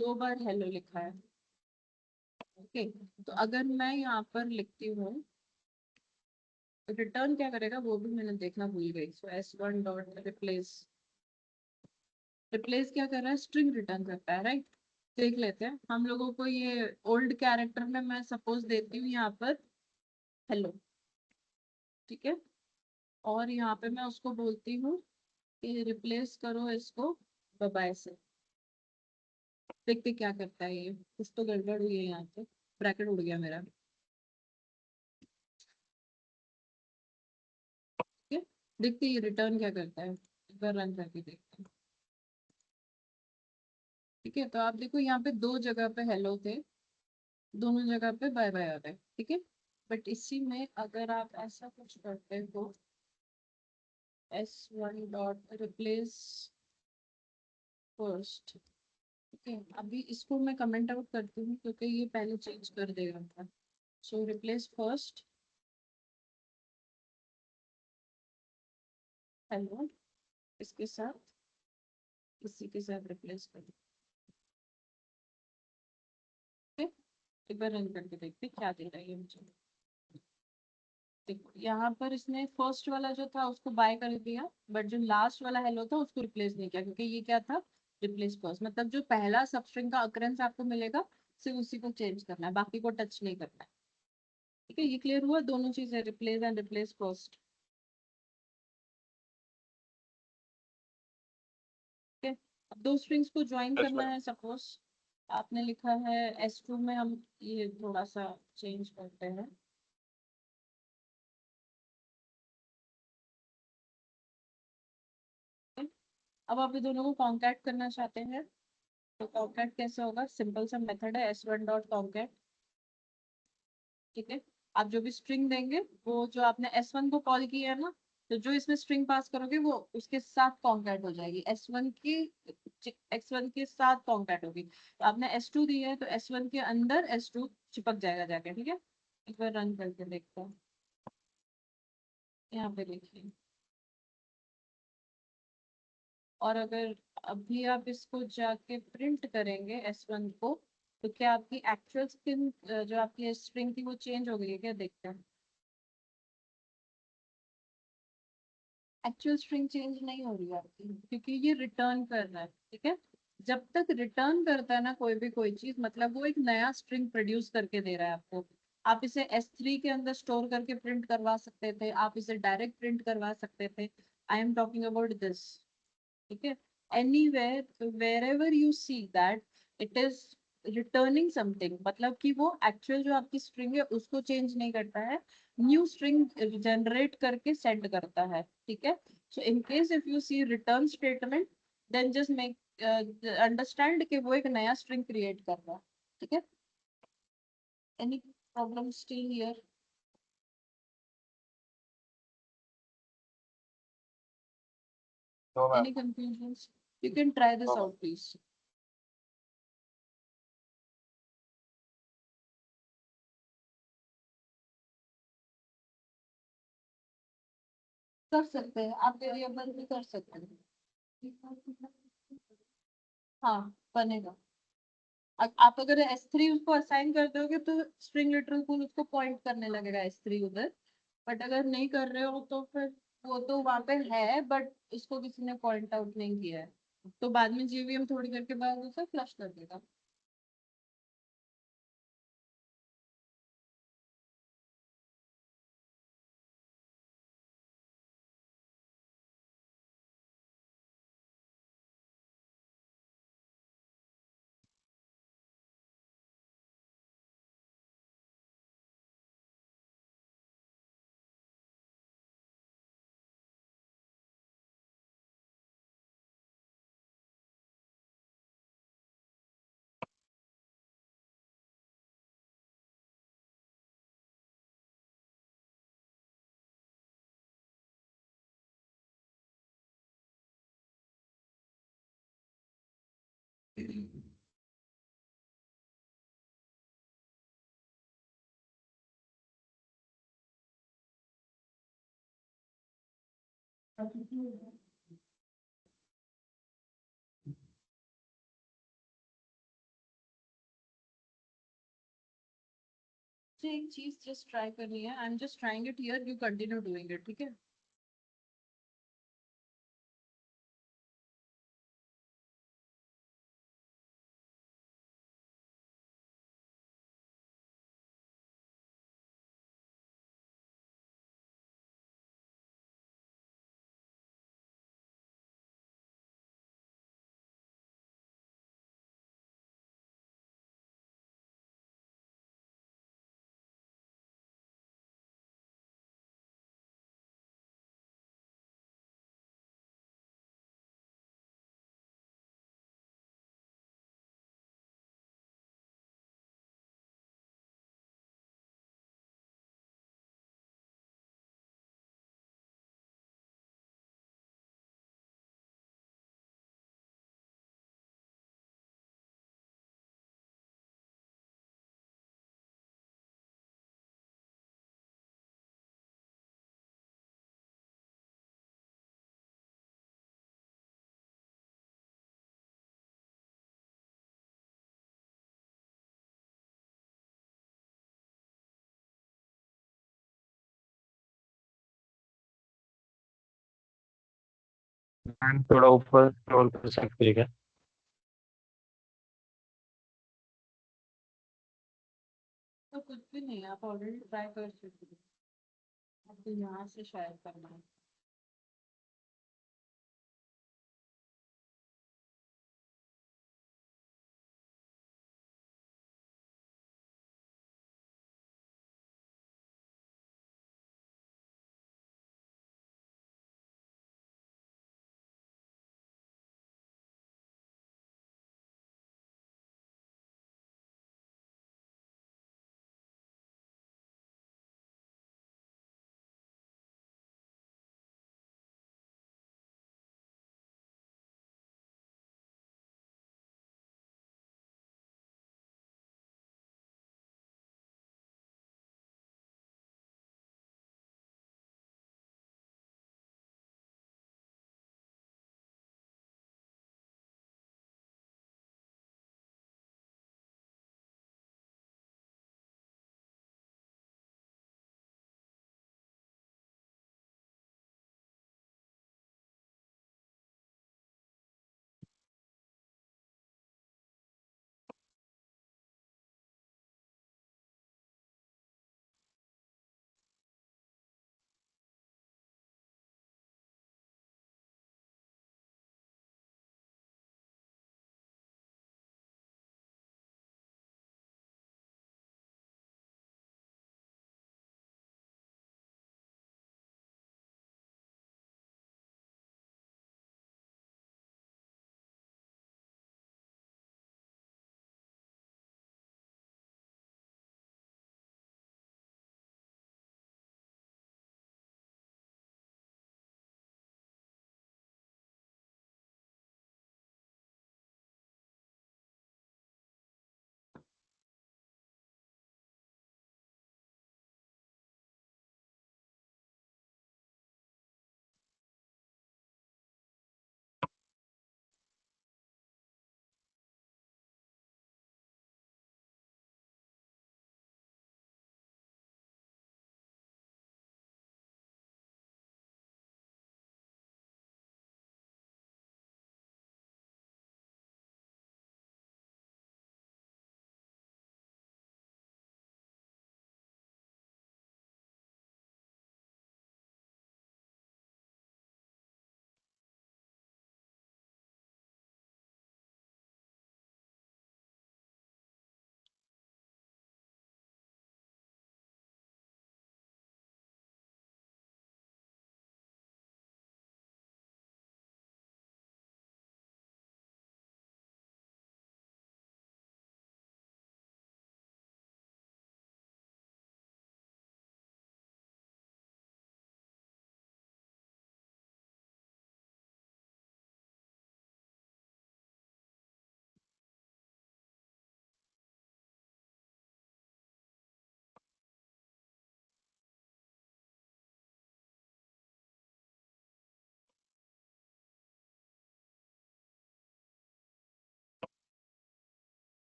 2 बार हेलो लिखा है। ओके, तो अगर मैं यहाँ पर लिखती हूँ, तो रिटर्न क्या करेगा वो भी मैंने देखना भूल गई। सो S1 डॉट रिप्लेस, रिप्लेस क्या कर रहा है, स्ट्रिंग रिटर्न करता है, राइट। देख लेते हैं हम लोगों को, ये ओल्ड कैरेक्टर में मैं सपोज देती हूँ यहाँ पर हेलो। ठीक है, और यहाँ पे मैं उसको बोलती हूँ कि रिप्लेस करो इसको बाय से। देखते क्या करता है, ये कुछ तो गड़बड़ हुई है यहाँ पे, ब्रैकेट उड़ गया मेरा। ठीक है, देखते ये रिटर्न क्या करता है, एक बार रन करके देखते हैं। ठीक है, तो आप देखो यहाँ पे 2 जगह पे हेलो थे, दोनों जगह पे बाय बाय आ रहे हैं। ठीक है, बट इसी में अगर आप ऐसा कुछ करते हो, S1 डॉट रिप्लेस फर्स्ट। ठीक है, अभी इसको मैं कमेंट आउट करती हूँ क्योंकि ये पहले चेंज कर देगा था। सो रिप्लेस फर्स्ट हेलो, इसके साथ इसी के साथ रिप्लेस कर दो। ठीक है, एक बार रन करके देखते हैं क्या दे रहा है ये मुझे। देखो यहाँ पर इसने फर्स्ट वाला जो था उसको बाय कर दिया, बट जो लास्ट वाला हेलो था उसको रिप्लेस नहीं किया, क्योंकि ये क्या था, रिप्लेस फर्स्ट, मतलब जो पहला सबस्ट्रिंग का अकरेंस आपको मिलेगा सिर्फ उसी को चेंज करना है, बाकी को टच नहीं करना है। ठीक है, ये क्लियर हुआ, दोनों चीजें रिप्लेस एंड रिप्लेस फर्स्ट। ठीक है, अब 2 स्ट्रिंग्स को ज्वाइन यस करना मैम। है। सपोज आपने लिखा है S2 में, हम ये थोड़ा सा चेंज करते हैं। अब आप ये दोनों को कॉन्कैट करना चाहते हैं, तो कॉन्कैट कैसे होगा, सिंपल सा मेथड है S1 डॉट कॉन्कैट। ठीक है, आप जो भी स्ट्रिंग देंगे वो जो आपने S1 को कॉल किया है ना, तो जो इसमें स्ट्रिंग पास करोगे वो उसके साथ कॉन्कैट हो जाएगी, S1 की X1 के साथ कॉन्कैट होगी। तो आपने S2 दिया है तो S1 के अंदर S2 चिपक जाएगा जाके, ठीक है। एक बार रन करके देखते हैं, यहाँ पे देखिए। और अगर अभी आप इसको जाके प्रिंट करेंगे S1 को, तो क्या आपकी एक्चुअल स्ट्रिंग जो आपकी स्ट्रिंग थी वो चेंज हो गई है क्या, देखते हैं। एक्चुअल स्ट्रिंग चेंज नहीं हो रही है आपकी, क्योंकि ये रिटर्न कर रहा है, ठीक है। जब तक रिटर्न करता है ना कोई भी कोई चीज, मतलब वो एक नया स्ट्रिंग प्रोड्यूस करके दे रहा है आपको। आप इसे S3 के अंदर स्टोर करके प्रिंट करवा सकते थे, आप इसे डायरेक्ट प्रिंट करवा सकते थे। I am talking about this, ठीक है। Anywhere wherever you see that it is returning something, मतलब कि वो एक्चुअल जो आपकी स्ट्रिंग है उसको चेंज नहीं करता है, न्यू स्ट्रिंग जनरेट करके सेंड करता है, ठीक है। So in case if you see return statement, then just make understand कि वो एक नया स्ट्रिंग क्रिएट कर रहा है, ठीक है। Any problem still here? तो ma'am any confusion? You can try this तो out, please. कर सकते हैं आप, वेरिएबल भी कर सकते हैं। हाँ, बनेगा। आप अगर S3 उसको असाइन कर दोगे तो स्ट्रिंग लिटरल कूल उसको पॉइंट करने लगेगा S3 उधर। बट अगर नहीं कर रहे हो तो फिर वो तो वहां पे है, बट इसको किसी ने पॉइंट आउट नहीं किया है, तो बाद में JVM थोड़ी देर के बाद उसे फ्लश कर देगा। मुझे एक चीज जस्ट ट्राई करनी है, आई am just trying it here, you continue doing it, ठीक है। मैम थोड़ा ऊपर स्क्रॉल कर सकते हैं क्या? तो कुछ भी नहीं, आप ऑलरेडी ट्राई कर चुके हो, आपको यहाँ से शायद करना है।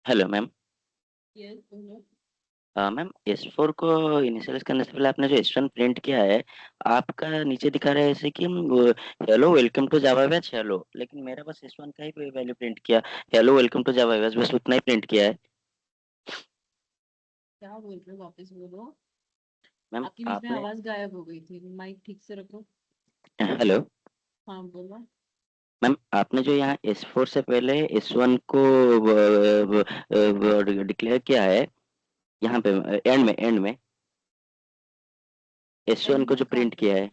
Hello ma'am. यस बोलो। मैम S4 को इनिशियलाइज करने से पहले आपने जो S1 प्रिंट किया है, आपका नीचे दिखा रहा है ऐसे कि hello welcome to Java batch hello, लेकिन मेरा बस S1 का ही वैल्यू प्रिंट किया। Hello welcome to Java batch बस उतना ही प्रिंट किया है। क्या बोल रहे हो, वापस बोलो। मैम आपकी बीच में आपने आवाज गायब हो गई थी, माइक ठीक से रखो। हेलो हाँ बोलो। मैम, आपने जो यहाँ S4 से पहले S1 को डिक्लेयर किया है, यहाँ पे एंड में S1 एंड को में जो कहाँ प्रिंट पे? किया है,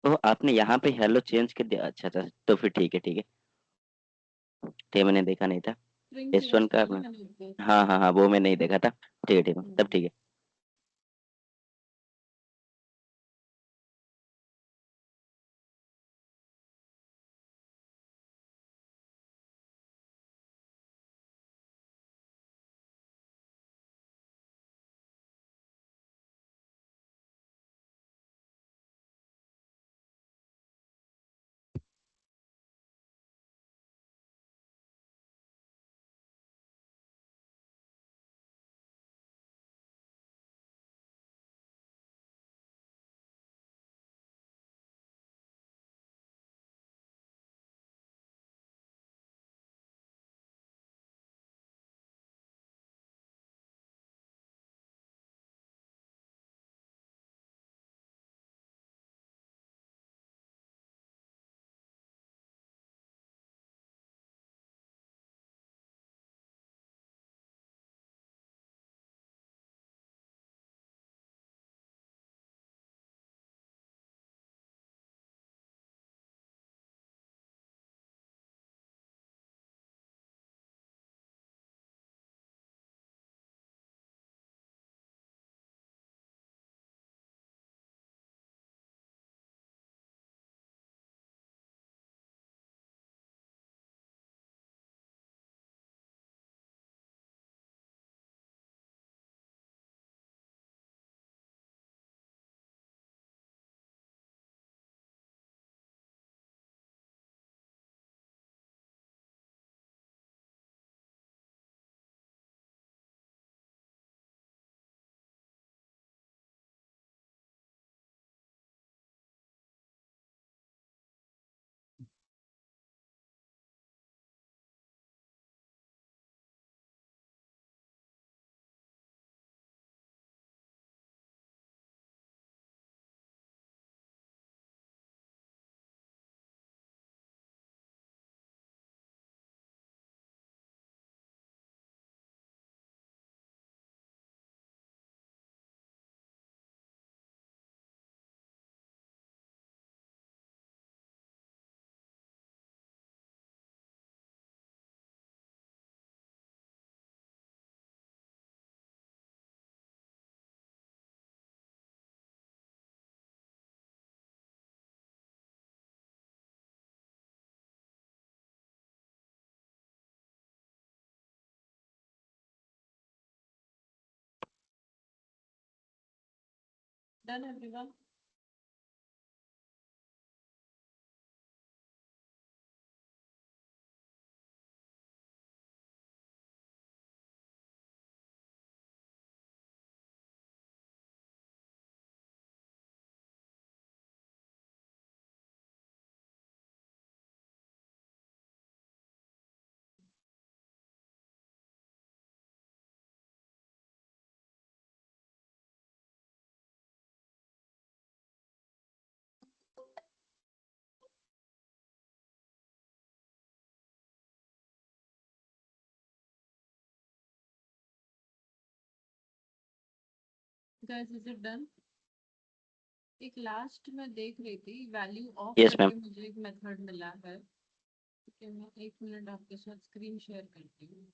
तो आपने यहाँ पे हेलो चेंज कर दिया। अच्छा अच्छा, तो फिर ठीक है ठीक है। ये मैंने देखा नहीं था। स्ट्रिंग चेंज S1 का किया ना मैंने ऊपर। हाँ हाँ हाँ, वो मैं नहीं देखा था। ठीक है तब ठीक है। Done everyone. Guys is it done? एक लास्ट में देख रही थी, वैल्यू ऑफ यस मैम। करके मुझे एक मेथड मिला है। ठीक है, मैं 1 मिनट आपके साथ स्क्रीन शेयर करती हूँ।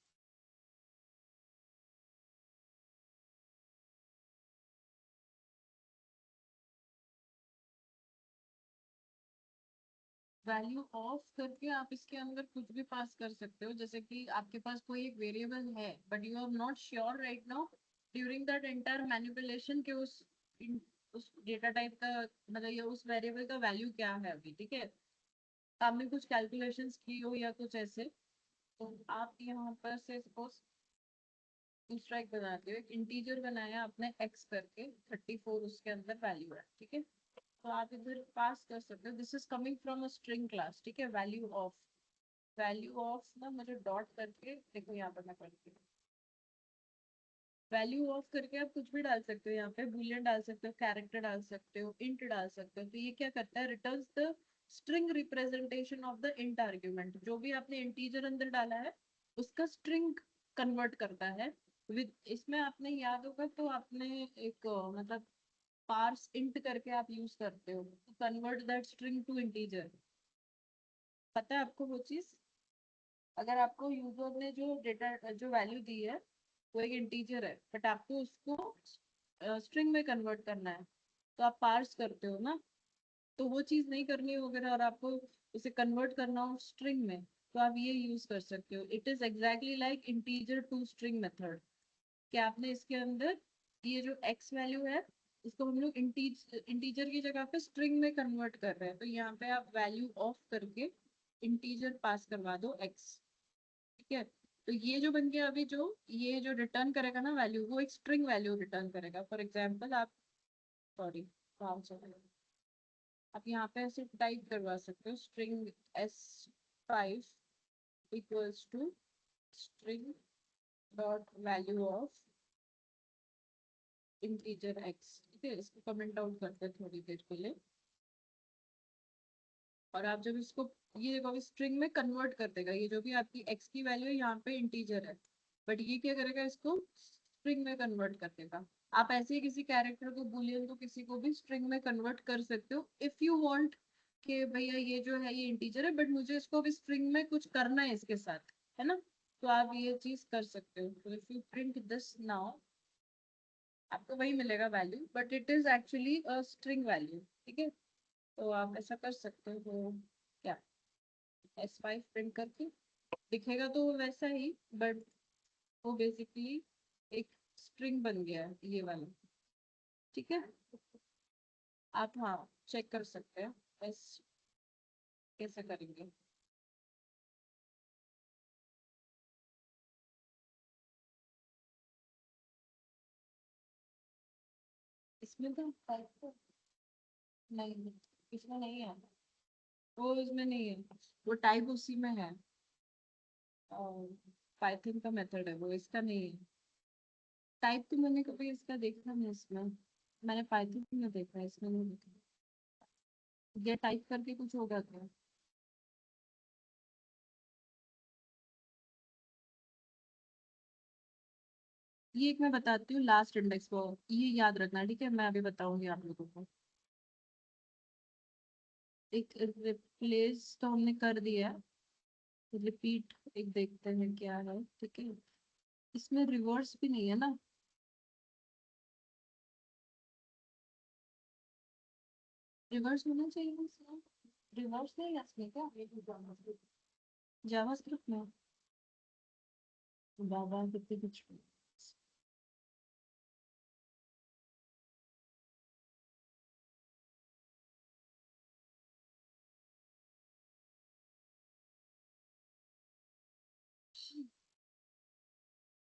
वैल्यू ऑफ करके आप इसके अंदर कुछ भी पास कर सकते हो, जैसे कि आपके पास कोई एक वेरिएबल है but you are not sure right now during that entire manipulation के उस डेटा टाइप का मतलब या उस वेरिएबल का वैल्यू क्या है अभी। ठीक है, तो आपने कुछ कैलकुलेशंस की हो या कुछ ऐसे, तो आप यहाँ पर से सपोज दूसरा एक बनाते हो, एक इंटीजर बनाया आपने x करके 34 उसके अंदर वैल्यू है, ठीक है। तो आप इधर पास कर सकते हो, this is coming from a string class, ठीक है। वैल्यू ऑफ ना, मुझे डॉट करके देखो यहाँ पर मैं करती हूँ, वैल्यू ऑफ करके आप कुछ भी डाल सकते हो, यहाँ पे बूलियन डाल सकते हो, कैरेक्टर डाल सकते हो, इंट डाल सकते हो। तो ये क्या करता है, returns the string representation of the int argument. जो भी आपने इंटीजर अंदर डाला है उसका स्ट्रिंग कन्वर्ट करता है विद, इसमें आपने याद होगा तो आपने एक मतलब पार्स इंट करके आप यूज करते हो to convert that string to integer. पता है आपको वो चीज? अगर आपको यूजर ने जो डेटा जो वैल्यू दी है वो एक इंटीजर है, बट आपको उसको स्ट्रिंग में कन्वर्ट करना है, तो आप पार्स करते हो ना। तो वो चीज नहीं करनी हो अगर, और आपको उसे कन्वर्ट करना हो स्ट्रिंग में, तो आप ये यूज कर सकते हो। It is exactly like integer to string method. कि आपने इसके अंदर ये जो एक्स वैल्यू है इसको हम लोग इंटीजर की जगह पे स्ट्रिंग में कन्वर्ट कर रहे हैं, तो यहाँ पे आप वैल्यू ऑफ करके इंटीजर पास करवा दो एक्स, ठीक है। तो ये जो बन गया अभी, जो ये जो रिटर्न करेगा ना वैल्यू, वो एक स्ट्रिंग वैल्यू रिटर्न करेगा। फॉर एग्जांपल आप, सॉरी, आप यहाँ पे ऐसे टाइप करवा सकते हो, string s5 equals to string dot value of integer x, ठीक है। इसको कमेंट आउट करते हैं थोड़ी देर के लिए, और आप जब इसको, ये देखो अभी स्ट्रिंग में कन्वर्ट कर देगा, ये जो भी आपकी x की वैल्यू है यहाँ पे इंटीजर है, बट ये क्या करेगा, इसको स्ट्रिंग में कन्वर्ट कर देगा। आप ऐसे ही किसी कैरेक्टर को, बुलियन को, किसी को भी स्ट्रिंग में कन्वर्ट कर सकते हो इफ यू वांट कि भैया ये जो है ये इंटीजर है बट मुझे इसको अभी स्ट्रिंग में कुछ करना है इसके साथ, है ना। तो आप ये चीज कर सकते हो। तो if you print this now, आपको वही मिलेगा value, but it is actually a string value, ठीक है। तो आप ऐसा कर सकते हो, क्या s5 प्रिंट करके दिखेगा तो वैसा ही, बट वो बेसिकली एक स्ट्रिंग बन गया है ये वाला, ठीक है। आप हाँ चेक कर सकते हैं बस कैसे करेंगे। इसमें तो टाइप नहीं, इसमें नहीं है, वो इसमें नहीं है, वो टाइप उसी में है, पाइथन का मेथड है वो, इसका नहीं है। टाइप तो मैंने कभी इसका देखा नहीं, इसमें मैंने पाइथन में देखा है, इसमें नहीं देखा। ये टाइप करके कुछ होगा क्या? ये एक मैं बताती हूँ लास्ट इंडेक्स को, ये याद रखना, ठीक है। मैं अभी बताऊंगी आप लोगों को। एक रिप्लेस तो हमने कर दिया है, रिपीट एक देखते हैं क्या है, ठीक है। इसमें रिवर्स भी नहीं है ना, रिवर्स होना चाहिए इसमें, रिवर्स नहीं है इसमें क्या, जावास्क्रिप्ट में बाबा कितने कुछ।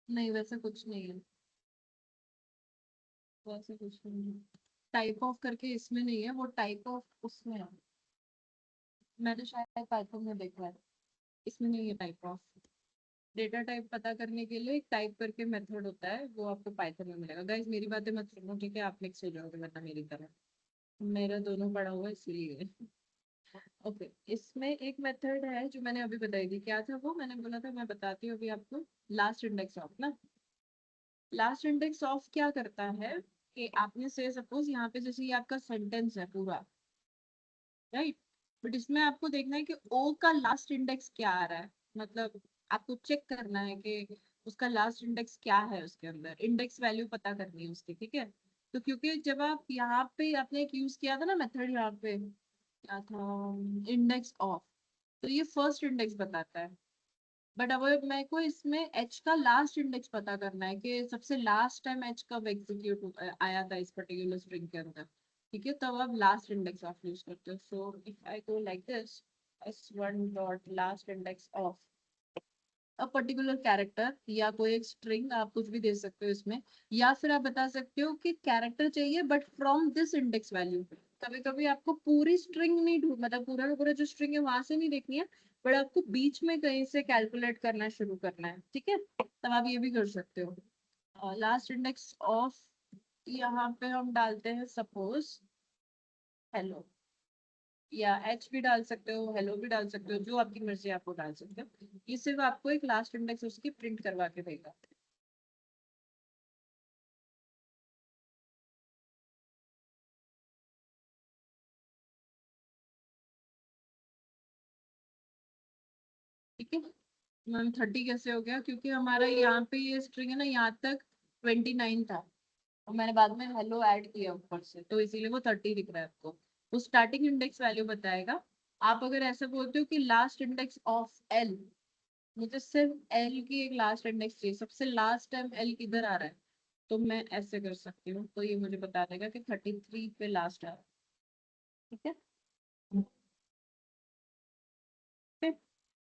नहीं वैसा कुछ नहीं है, वैसा कुछ नहीं है। टाइप ऑफ करके इसमें नहीं है, वो टाइप ऑफ उसमें है, मैंने शायद पाइथन में देखा है, इसमें नहीं है टाइप ऑफ। डेटा टाइप पता करने के लिए एक टाइप करके मेथड होता है, वो आपको पाइथन में मिलेगा। गाइस मेरी बातें मत सुनो, ठीक है, आप मिक्स हो जाओगे वरना मेरी तरह, मेरा दोनों पढ़ा हुआ है इसलिए। ओके, इसमें एक मेथड है जो मैंने अभी बताई थी, क्या था वो, मैंने बोला था मैं बताती हूँ अभी आपको। लास्ट इंडेक्स ऑफ ना, लास्ट इंडेक्स ऑफ क्या करता है कि आपने से सपोज यहाँ पे जैसे ये आपका सेंटेंस है पूरा, राइट, बट इसमें आपको देखना है कि ओ का लास्ट इंडेक्स क्या आ रहा है, मतलब आपको चेक करना है कि उसका लास्ट इंडेक्स क्या है, उसके अंदर इंडेक्स वैल्यू पता करनी है उसकी, ठीक है। तो क्योंकि जब आप यहाँ पे आपने एक यूज किया था ना मेथड, यहाँ पे क्या था, इंडेक्स ऑफ, तो ये फर्स्ट इंडेक्स बताता है। बट अब मेरे को इसमें एच का लास्ट इंडेक्स पता करना है कि सबसे लास्ट टाइम एच कब एग्जीक्यूट आया था इस पर्टिकुलर स्ट्रिंग के अंदर, ठीक है। तब आप लास्ट इंडेक्स ऑफ यूज करते हो। So if I go like this s1 dot last index of, a particular character या कोई एक स्ट्रिंग, आप कुछ भी दे सकते हो इसमें, या फिर आप बता सकते हो कि कैरेक्टर चाहिए but from this index value. कभी कभी आपको पूरी स्ट्रिंग नहीं ढूंढ, मतलब पूरा का पूरा जो स्ट्रिंग है वहां से नहीं देखनी है, बट आपको बीच में कहीं से कैलकुलेट करना शुरू करना है, ठीक है, तब आप ये भी कर सकते हो। लास्ट इंडेक्स ऑफ, यहाँ पे हम डालते हैं सपोज हेलो, या एच भी डाल सकते हो, हेलो भी डाल सकते हो, जो आपकी मर्जी है आपको डाल सकते हो। ये सिर्फ आपको एक लास्ट इंडेक्स उसकी प्रिंट करवा के देगा। ठीक है मैम, 30 कैसे हो गया? क्योंकि हमारा यहाँ पे ये स्ट्रिंग है ना, यहाँ तक 29 था और मैंने बाद में हेलो ऐड किया ऊपर से, तो इसीलिए वो 30 दिख रहा है आपको। वो स्टार्टिंग इंडेक्स वैल्यू बताएगा। आप अगर ऐसा बोलते हो कि लास्ट इंडेक्स ऑफ एल, मुझे सिर्फ एल की एक लास्ट इंडेक्स चाहिए, सबसे लास्ट टाइम एल किधर आ रहा है, तो मैं ऐसे कर सकती हूँ, तो ये मुझे बता देगा कि 33 पे लास्ट आ रहा है। ठीक है, फिर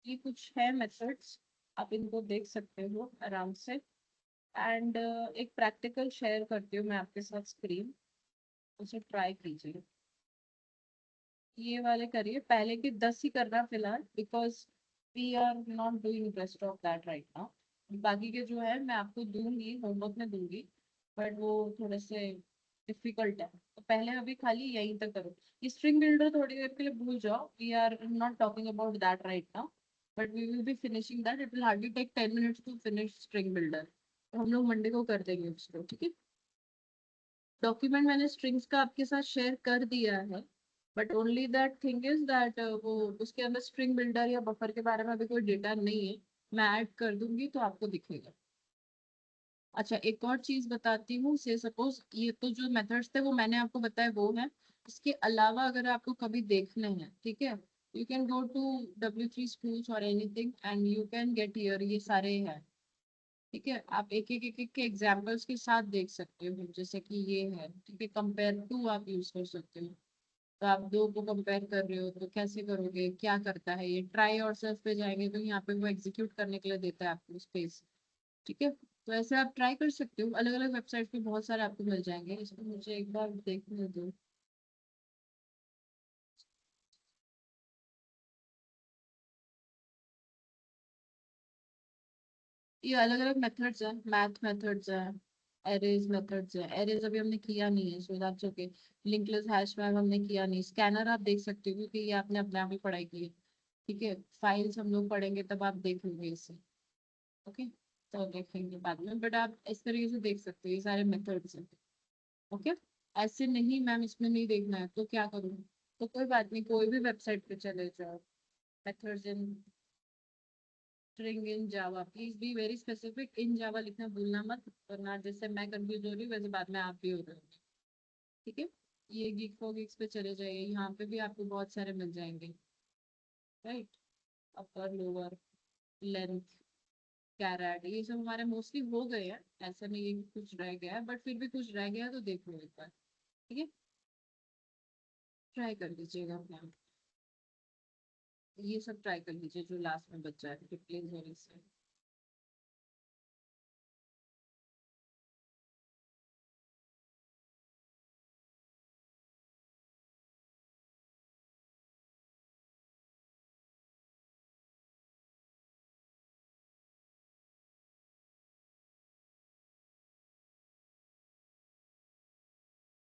ये कुछ है मेथड्स, आप इनको देख सकते हो आराम से। एंड एक प्रैक्टिकल शेयर करती हूँ मैं आपके साथ स्क्रीन, उसे ट्राई कीजिए। ये वाले करिए, पहले के 10 ही करना फिलहाल, because we are not doing best of that right now. बाकी के जो है मैं आपको दूंगी, होमवर्क में दूंगी, बट वो थोड़े से डिफिकल्ट है, तो पहले अभी खाली यहीं तक करो। स्ट्रिंग बिल्डर थोड़ी देर के लिए भूल जाओ, we are not talking about that right now, but we will be finishing that, it will hardly take 10 minutes to finish string builder, तो हम लोग मंडे को कर देंगे उसको, ठीक है। डॉक्यूमेंट मैंने स्ट्रिंग्स का आपके साथ शेयर कर दिया है, but only that thing is that वो उसके अंदर स्ट्रिंग बिल्डर या बफर के बारे में अभी कोई डेटा नहीं है, मैं ऐड कर दूंगी तो आपको दिखेगा। अच्छा, एक और चीज बताती हूँ, से सपोज ये तो जो मेथड्स थे वो मैंने आपको बताया वो है, इसके अलावा अगर आपको कभी देखने हैं, ठीक है, you can go to W3 schools और anything and you can get here, ये सारे हैं, ठीक है, आप एक एक के एग्जाम्पल्स के साथ देख सकते हो, जैसे कि ये है, ठीक है, कंपेयर टू आप यूज कर सकते हो। तो आप दो को कंपेयर कर रहे हो तो कैसे करोगे, क्या करता है ये, ट्राई और सेल्फ पे जाएंगे तो यहाँ पे वो एग्जीक्यूट करने के लिए देता है आपको स्पेस, ठीक है, तो ऐसे आप ट्राई कर सकते हो, अलग अलग वेबसाइट पे बहुत सारे आपको मिल जाएंगे, इसको मुझे एक बार देखने दो। ये अलग अलग मेथड्स हैं, मैथ मेथड्स हैं, एरेज मेथड्स हैं, एरेज अभी हमने किया नहीं है, so that's okay. Linked hash map हमने किया नहीं, स्कैनर आप देख सकते हो क्योंकि ये आपने अपने आप ही पढ़ाई की है, ठीक है, फाइल्स हम लोग पढ़ेंगे तब आप देखेंगे इसे, ओके, तो देखेंगे बाद में, बट आप इस तरीके से देख सकते हो, ये सारे मेथड्स हैं, ओके। ऐसे नहीं मैम इसमें नहीं देखना है तो क्या करूँ, तो कोई बात नहीं, कोई भी वेबसाइट पे चले जाओ, methods in string in Java, please be very specific, in Java लिखना भूलना मत, वरना जैसे मैं कंफ्यूज हो रही हूँ वैसे बाद में आप भी हो रहे हो, ठीक है। ये गीक फॉर गिग्स पे चले जाइए, यहाँ पे भी आपको बहुत सारे मिल जाएंगे, right, upper lower length caret, ये सब हमारे मोस्टली हो गए हैं, ऐसा नहीं है कि कुछ रह गया है, बट फिर भी कुछ रह गया है तो देख लो एक बार, ठीक है, ट्राई कर लीजिएगा अपने आप। ये सब ट्राई कर लीजिए जो लास्ट में बचा है, रिप्लेस और इससे।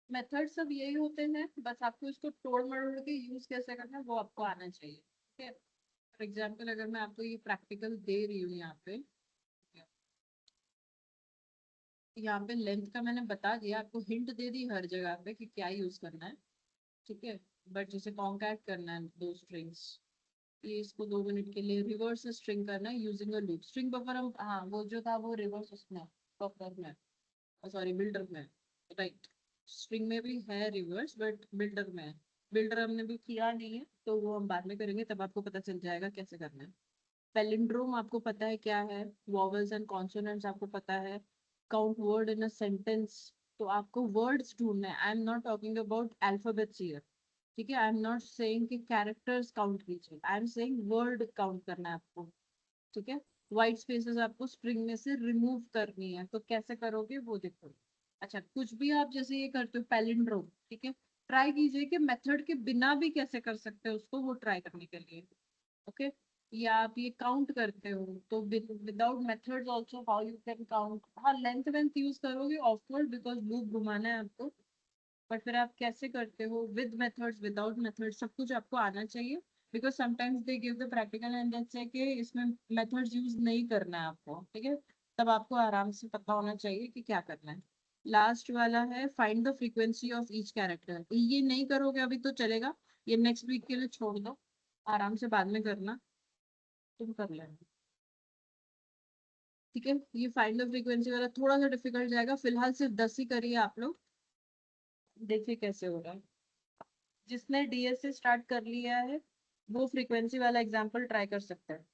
मेथड सब यही होते हैं, बस आपको इसको तोड़ मरोड़ के यूज कैसे करना है वो आपको आना चाहिए, ठीक है। फॉर एग्जाम्पल अगर मैं आपको ये प्रैक्टिकल दे रही हूँ यहाँ पे लेंथ का मैंने बता दिया आपको, हिंट दे दी हर जगह पे कि क्या यूज करना है, ठीक है, बट जैसे कॉन्कैट करना है दो स्ट्रिंग्स, ये इसको 2 मिनट के लिए रिवर्स स्ट्रिंग करना है using a loop, string buffer हम, हाँ वो जो था वो रिवर्स उसमें बफर में, सॉरी बिल्डर में, राइट, स्ट्रिंग में भी है रिवर्स बट बिल्डर में है, बिल्डर हमने भी किया नहीं है तो वो हम बाद में करेंगे, तब आपको पता चल जाएगा कैसे करना है। पैलिंड्रोम आपको पता है क्या है, वॉवल्स एंड कॉन्सोनेंट्स आपको पता है, count word in a sentence, तो आपको वर्ड्स ढूंढना है, आई am not talking about alphabets here, ठीक है, आई एम नॉट सेइंग कि कैरेक्टर्स काउंट कीजिए, आई एम सेइंग वर्ड काउंट करना है आपको, ठीक है, व्हाइट स्पेसेस आपको स्ट्रिंग में से रिमूव करनी है, तो कैसे करोगे वो देखो। अच्छा, कुछ भी आप जैसे ये करते हो पैलिंड्रोम, ठीक है, ट्राई कीजिए कि मेथड के बिना भी कैसे कर सकते हो उसको, वो ट्राई करने के लिए। ओके, या आप ये काउंट करते हो तो without methods also how you can count. हाँ, लेंथ वेंथ यूज करोगे ऑफकोर्स बिकॉज लूप घुमाना है आपको, बट फिर आप कैसे करते हो विद मेथड्स विदाउट मेथड्स सब कुछ आपको आना चाहिए। Because sometimes they give the practical and that's है कि इसमें मेथड्स यूज नहीं करना है आपको, ठीक है, तब आपको आराम से पता होना चाहिए कि क्या करना है। लास्ट वाला है find the frequency of each character. ये नहीं करोगे अभी तो चलेगा, ये नेक्स्ट वीक के लिए छोड़ दो, आराम से बाद में करना, तुम कर लेना, ठीक है। ये फाइंड द फ्रीक्वेंसी वाला थोड़ा सा डिफिकल्ट जाएगा, फिलहाल सिर्फ 10 ही करिए आप लोग, देखिए कैसे हो रहा है। जिसने डीएस से स्टार्ट कर लिया है वो फ्रीक्वेंसी वाला एग्जांपल ट्राई कर सकते हैं।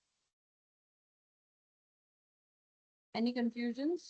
Any confusions?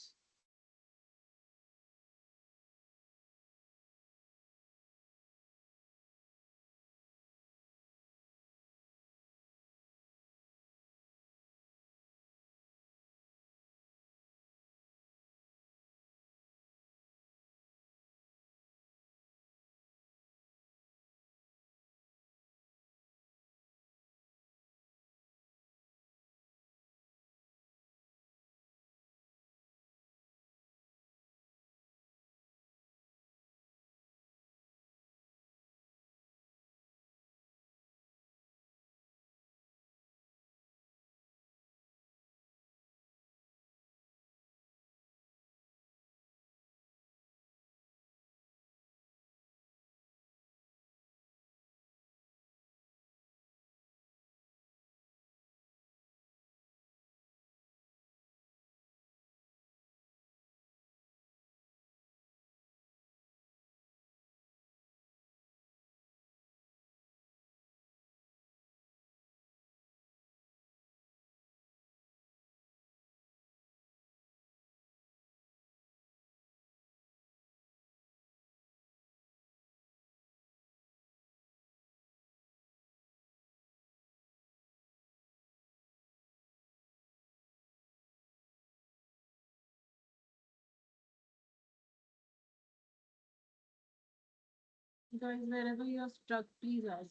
Guys, wherever you are stuck, please ask.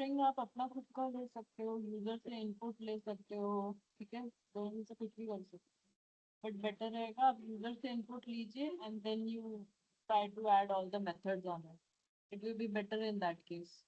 String आप अपना खुद का ले सकते हो, यूजर से इनपुट ले सकते हो, ठीक है, तो इनसे कुछ भी कर सकते हो, बट बेटर रहेगा आप यूजर से इनपुट लीजिए and then you try to add all the methods on it, it will be better in that case.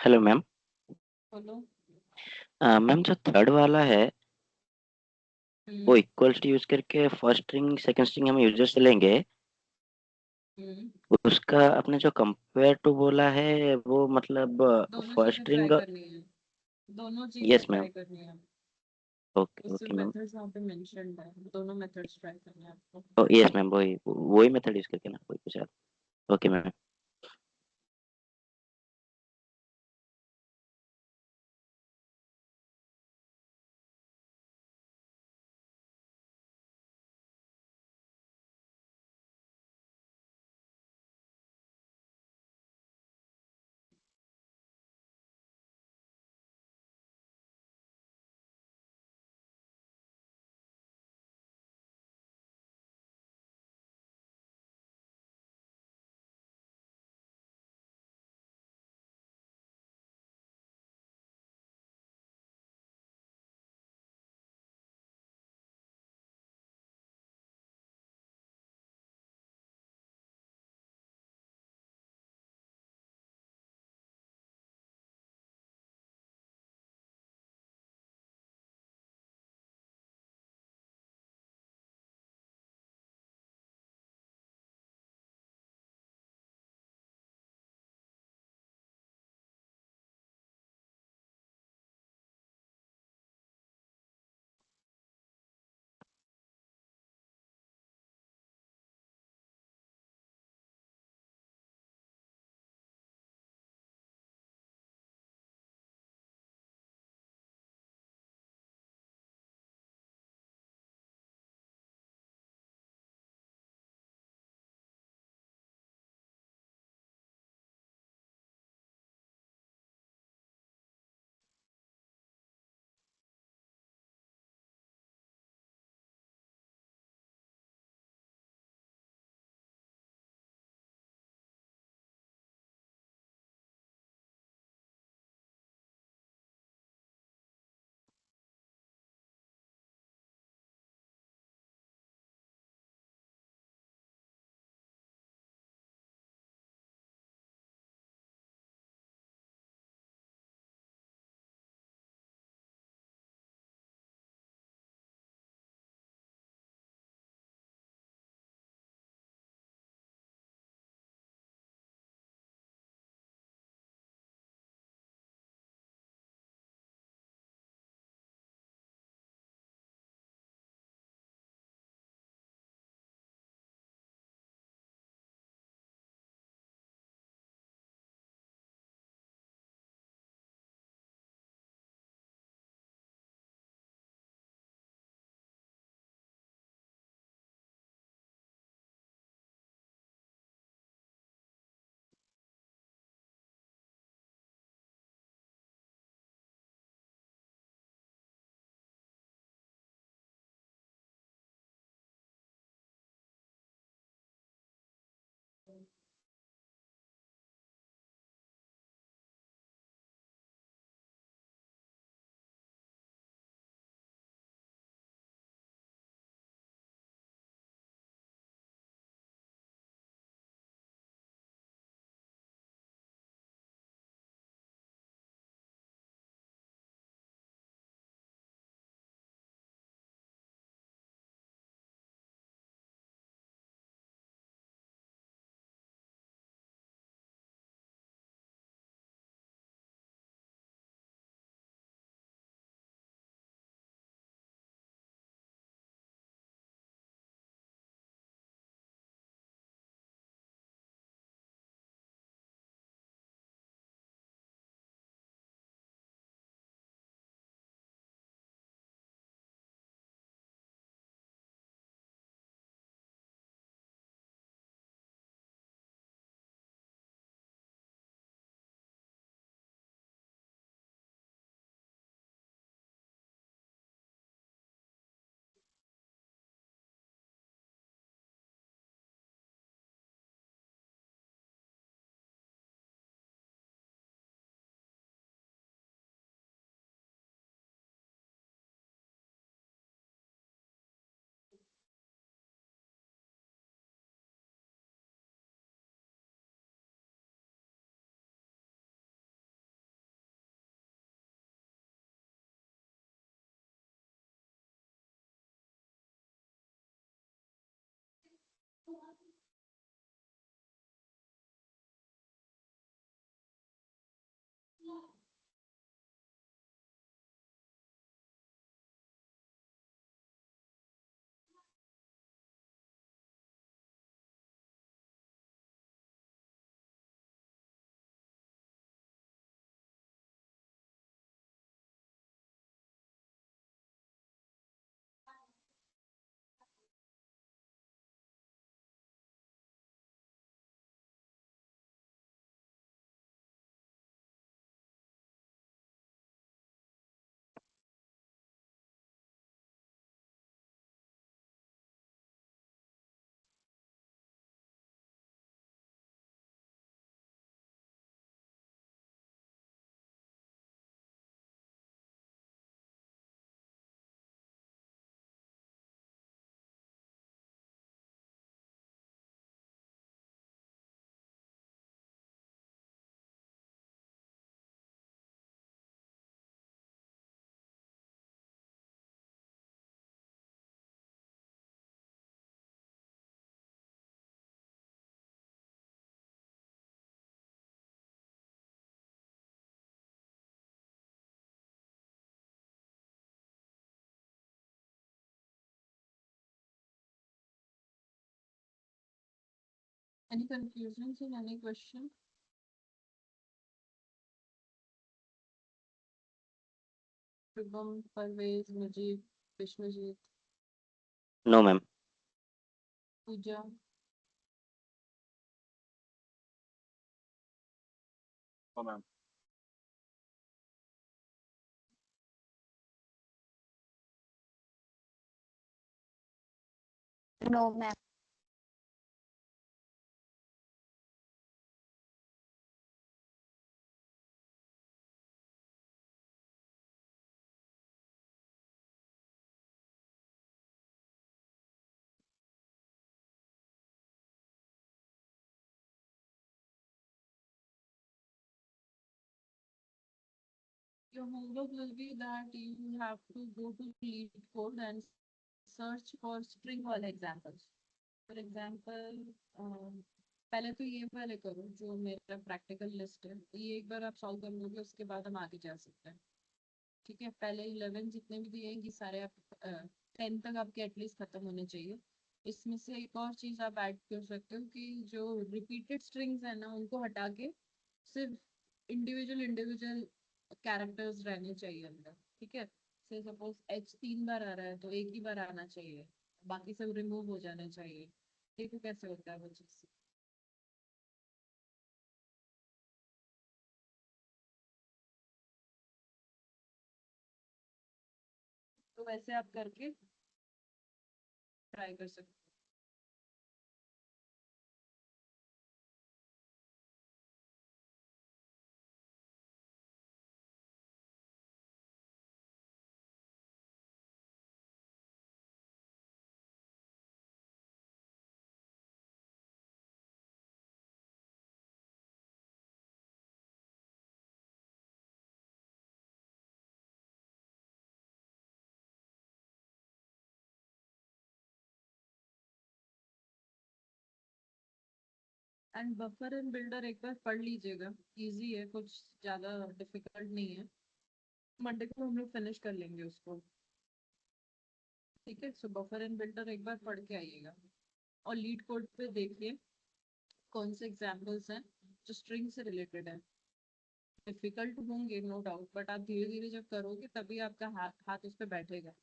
Hello ma'am. बोलो. मैम जो थर्ड वाला है वो हम्म. इक्वल्स टू यूज करके फर्स्ट स्ट्रिंग सेकंड स्ट्रिंग हम यूजर से लेंगे, हम्म. उसका आपने जो कंपेयर टू बोला है वो मतलब दोनों फर्स्ट चीजें ट्राई स्ट्रिंग। करनी है, दोनों चीजें यस मैम। ट्राई करनी है. ओके उससे ओके मैम। मेथड्स वहाँ पे मेंशन्ड है, दोनों मेथड्स ट्राई करने हैं आपको. यस मैम, वही वही मेथड यूज करके ना, कोई कुछ। Okay ma'am. Any confusions in any question? Shubham, Parvez, Mujib, Vishwajit, no ma'am. Pooja, no ma'am. No, ma'am. your homework will be that you have to go to lead code and search for string वाले examples. For example, पहले तो ये वाले करो जो मेरा practical list है, ये एक बार आप सॉल्व कर लोगे उसके बाद हम आगे जा सकते हैं। ठीक है, पहले 11 जितने भी दिए हैं ये सारे आप 10 तक आपके एटलीस्ट खत्म होने चाहिए। इसमें से एक और चीज आप ऐड कर सकते हो कि जो रिपीटेड स्ट्रिंग्स है ना उनको हटा के सिर्फ इंडिविजुअल कैरेक्टर्स रहने चाहिए अंदर। ठीक है, से सपोज एच 3 बार आ रहा है तो एक ही बार आना चाहिए, बाकी सब रिमूव हो जाना चाहिए। देखो कैसे होता है वो चीज। तो वैसे आप करके ट्राई कर सकते हो। एंड बफर एंड बिल्डर एक बार पढ़ लीजिएगा, इजी है, कुछ ज्यादा डिफिकल्ट नहीं है। मंडे को हम लोग फिनिश कर लेंगे उसको। ठीक है, सो बफर एंड बिल्डर एक बार पढ़ के आइएगा और लीड कोड पे देखिए कौन से एग्जाम्पल्स हैं जो स्ट्रिंग से रिलेटेड है। डिफिकल्ट होंगे नो डाउट, बट आप धीरे धीरे जब करोगे तभी आपका हाथ उस पर बैठेगा।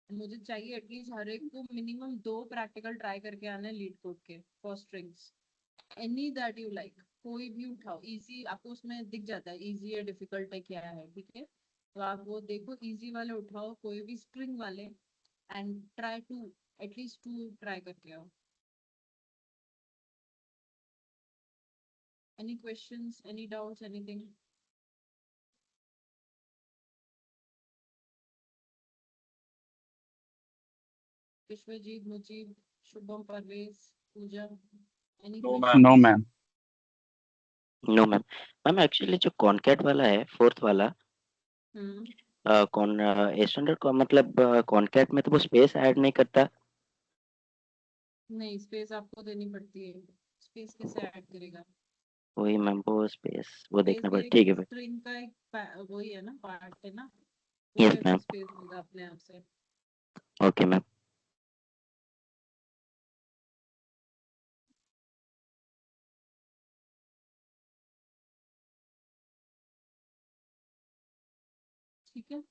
मुझे चाहिए एटलीस्ट हर एक को मिनिमम 2 प्रैक्टिकल ट्राई करके आने लीड कोड के for strings, any that you like. कोई भी उठाओ, इजी आपको उसमें दिख जाता है, इजी है डिफिकल्ट है क्या है। ठीक है, तो आप वो देखो, इजी वाले उठाओ कोई भी स्ट्रिंग वाले and try to at least 2 try करके आओ। Any questions, any doubts, anything? Vishwajit, Mujeeb, Shubham, Parvez, Pooja, any no question? No ma'am. No ma'am. Ma'am actually जो कॉनकैट वाला है फोर्थ वाला, कौन स्टैंडर्ड को मतलब कॉनकैट में तो वो स्पेस ऐड नहीं करता। नहीं, स्पेस आपको देनी पड़ती है। स्पेस कैसे ऐड करेगा? वही मैम, वो स्पेस वो स्पेस देखना भी पड़ेगा, एक ठीक है फिर। स्ट्रिंग का एक वही है ना, पार्ट है ना, वो यस कैसे मैम। स्पेस होगा अपने आप से? Okay ma'am. ठीक है।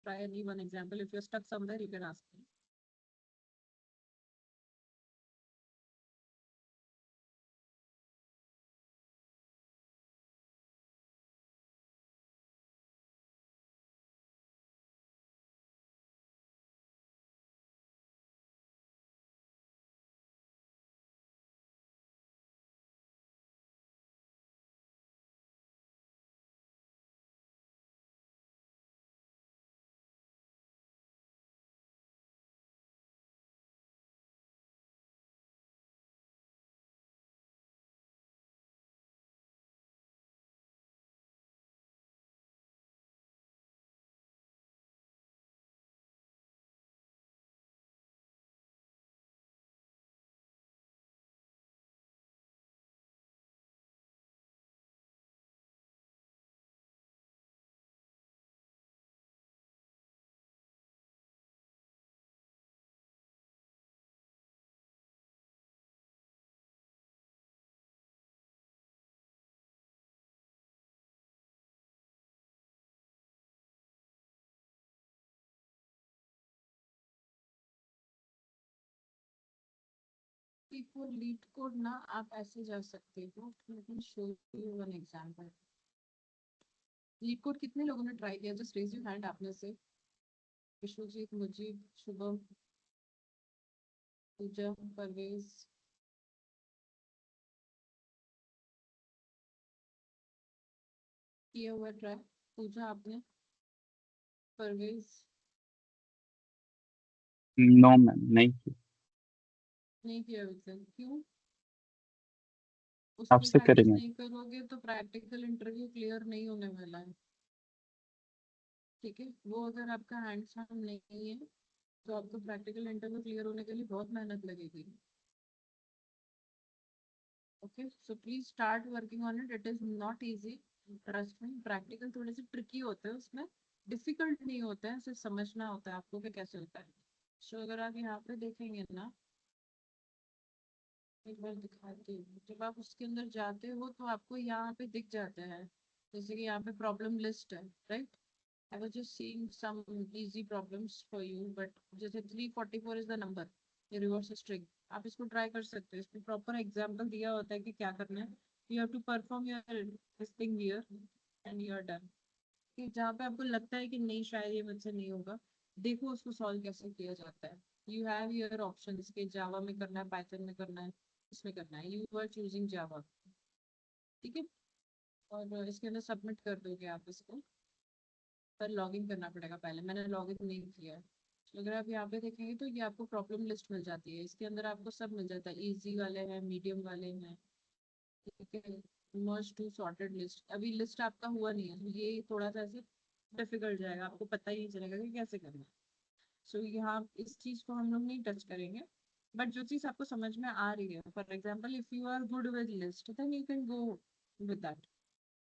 Try any one example. If you're stuck somewhere, you can ask me. For lead code ना आप ऐसे जा सकते हो। Let me show you one example. Leet code कितने लोगों ने ट्राई किया? जस्ट रेज योर हैंड आप में से। विश्वजीत, मुजीब, शुभम, पूजा, परवेज। किया हुआ ट्राई? पूजा आपने? परवेज? नो मैम, नहीं की। नहीं किया अभी तक, क्यों? उस पर आपसे प्रैक्टिस करेंगे। नहीं करोगे तो प्रैक्टिकल इंटरव्यू क्लियर नहीं होने वाला है। ठीक है, वो अगर आपका हैंड्स ऑन नहीं है तो आपको प्रैक्टिकल इंटरव्यू क्लियर होने के लिए बहुत मेहनत लगेगी। Okay, so please start working on it. It is not easy, trust me. Practical थोड़े से ट्रिकी होते हैं, उसमें डिफिकल्ट नहीं होता है, सिर्फ समझना होता है आपको कि कैसे होता है। सो अगर आप यहाँ पे देखेंगे ना, एक बार दिखाती हूँ। जब आप उसके अंदर जाते हो तो आपको यहाँ पे दिख जाता है, जैसे कि यहाँ पे प्रॉब्लम लिस्ट है, right? I was just seeing some easy problems for you, but जैसे 344 is the number, ये reverse string। आप इसको ट्राई कर सकते हो, इसमें प्रॉपर एग्जाम्पल दिया होता है कि क्या करना है। You have to perform your this thing here and you are done। कि जहाँ पे आपको लगता है कि नहीं शायद ये मुझसे नहीं होगा, देखो उसको सॉल्व कैसे किया जाता है। You have your options कि जावा में करना है, पाइथन में करना है, इसमें करना है। You are choosing जावा। ठीक है, और इसके अंदर सबमिट कर दोगे आप इसको, पर लॉगिन करना पड़ेगा पहले। मैंने लॉगिन नहीं किया है। तो अगर आप यहाँ पे देखेंगे तो ये आपको प्रॉब्लम लिस्ट मिल जाती है, इसके अंदर आपको सब मिल जाता है। इजी वाले हैं, मीडियम वाले हैं, ठीक है। मर्ज टू सॉर्टेड लिस्ट, अभी लिस्ट आपका हुआ नहीं है तो ये थोड़ा सा ऐसे डिफिकल्ट जाएगा, आपको पता ही नहीं चलेगा कि कैसे करना है। सो यहाँ इस चीज को हम लोग नहीं टच करेंगे, बट जो चीज आपको समझ में आ रही है, for example if you are good with list then you can go with that.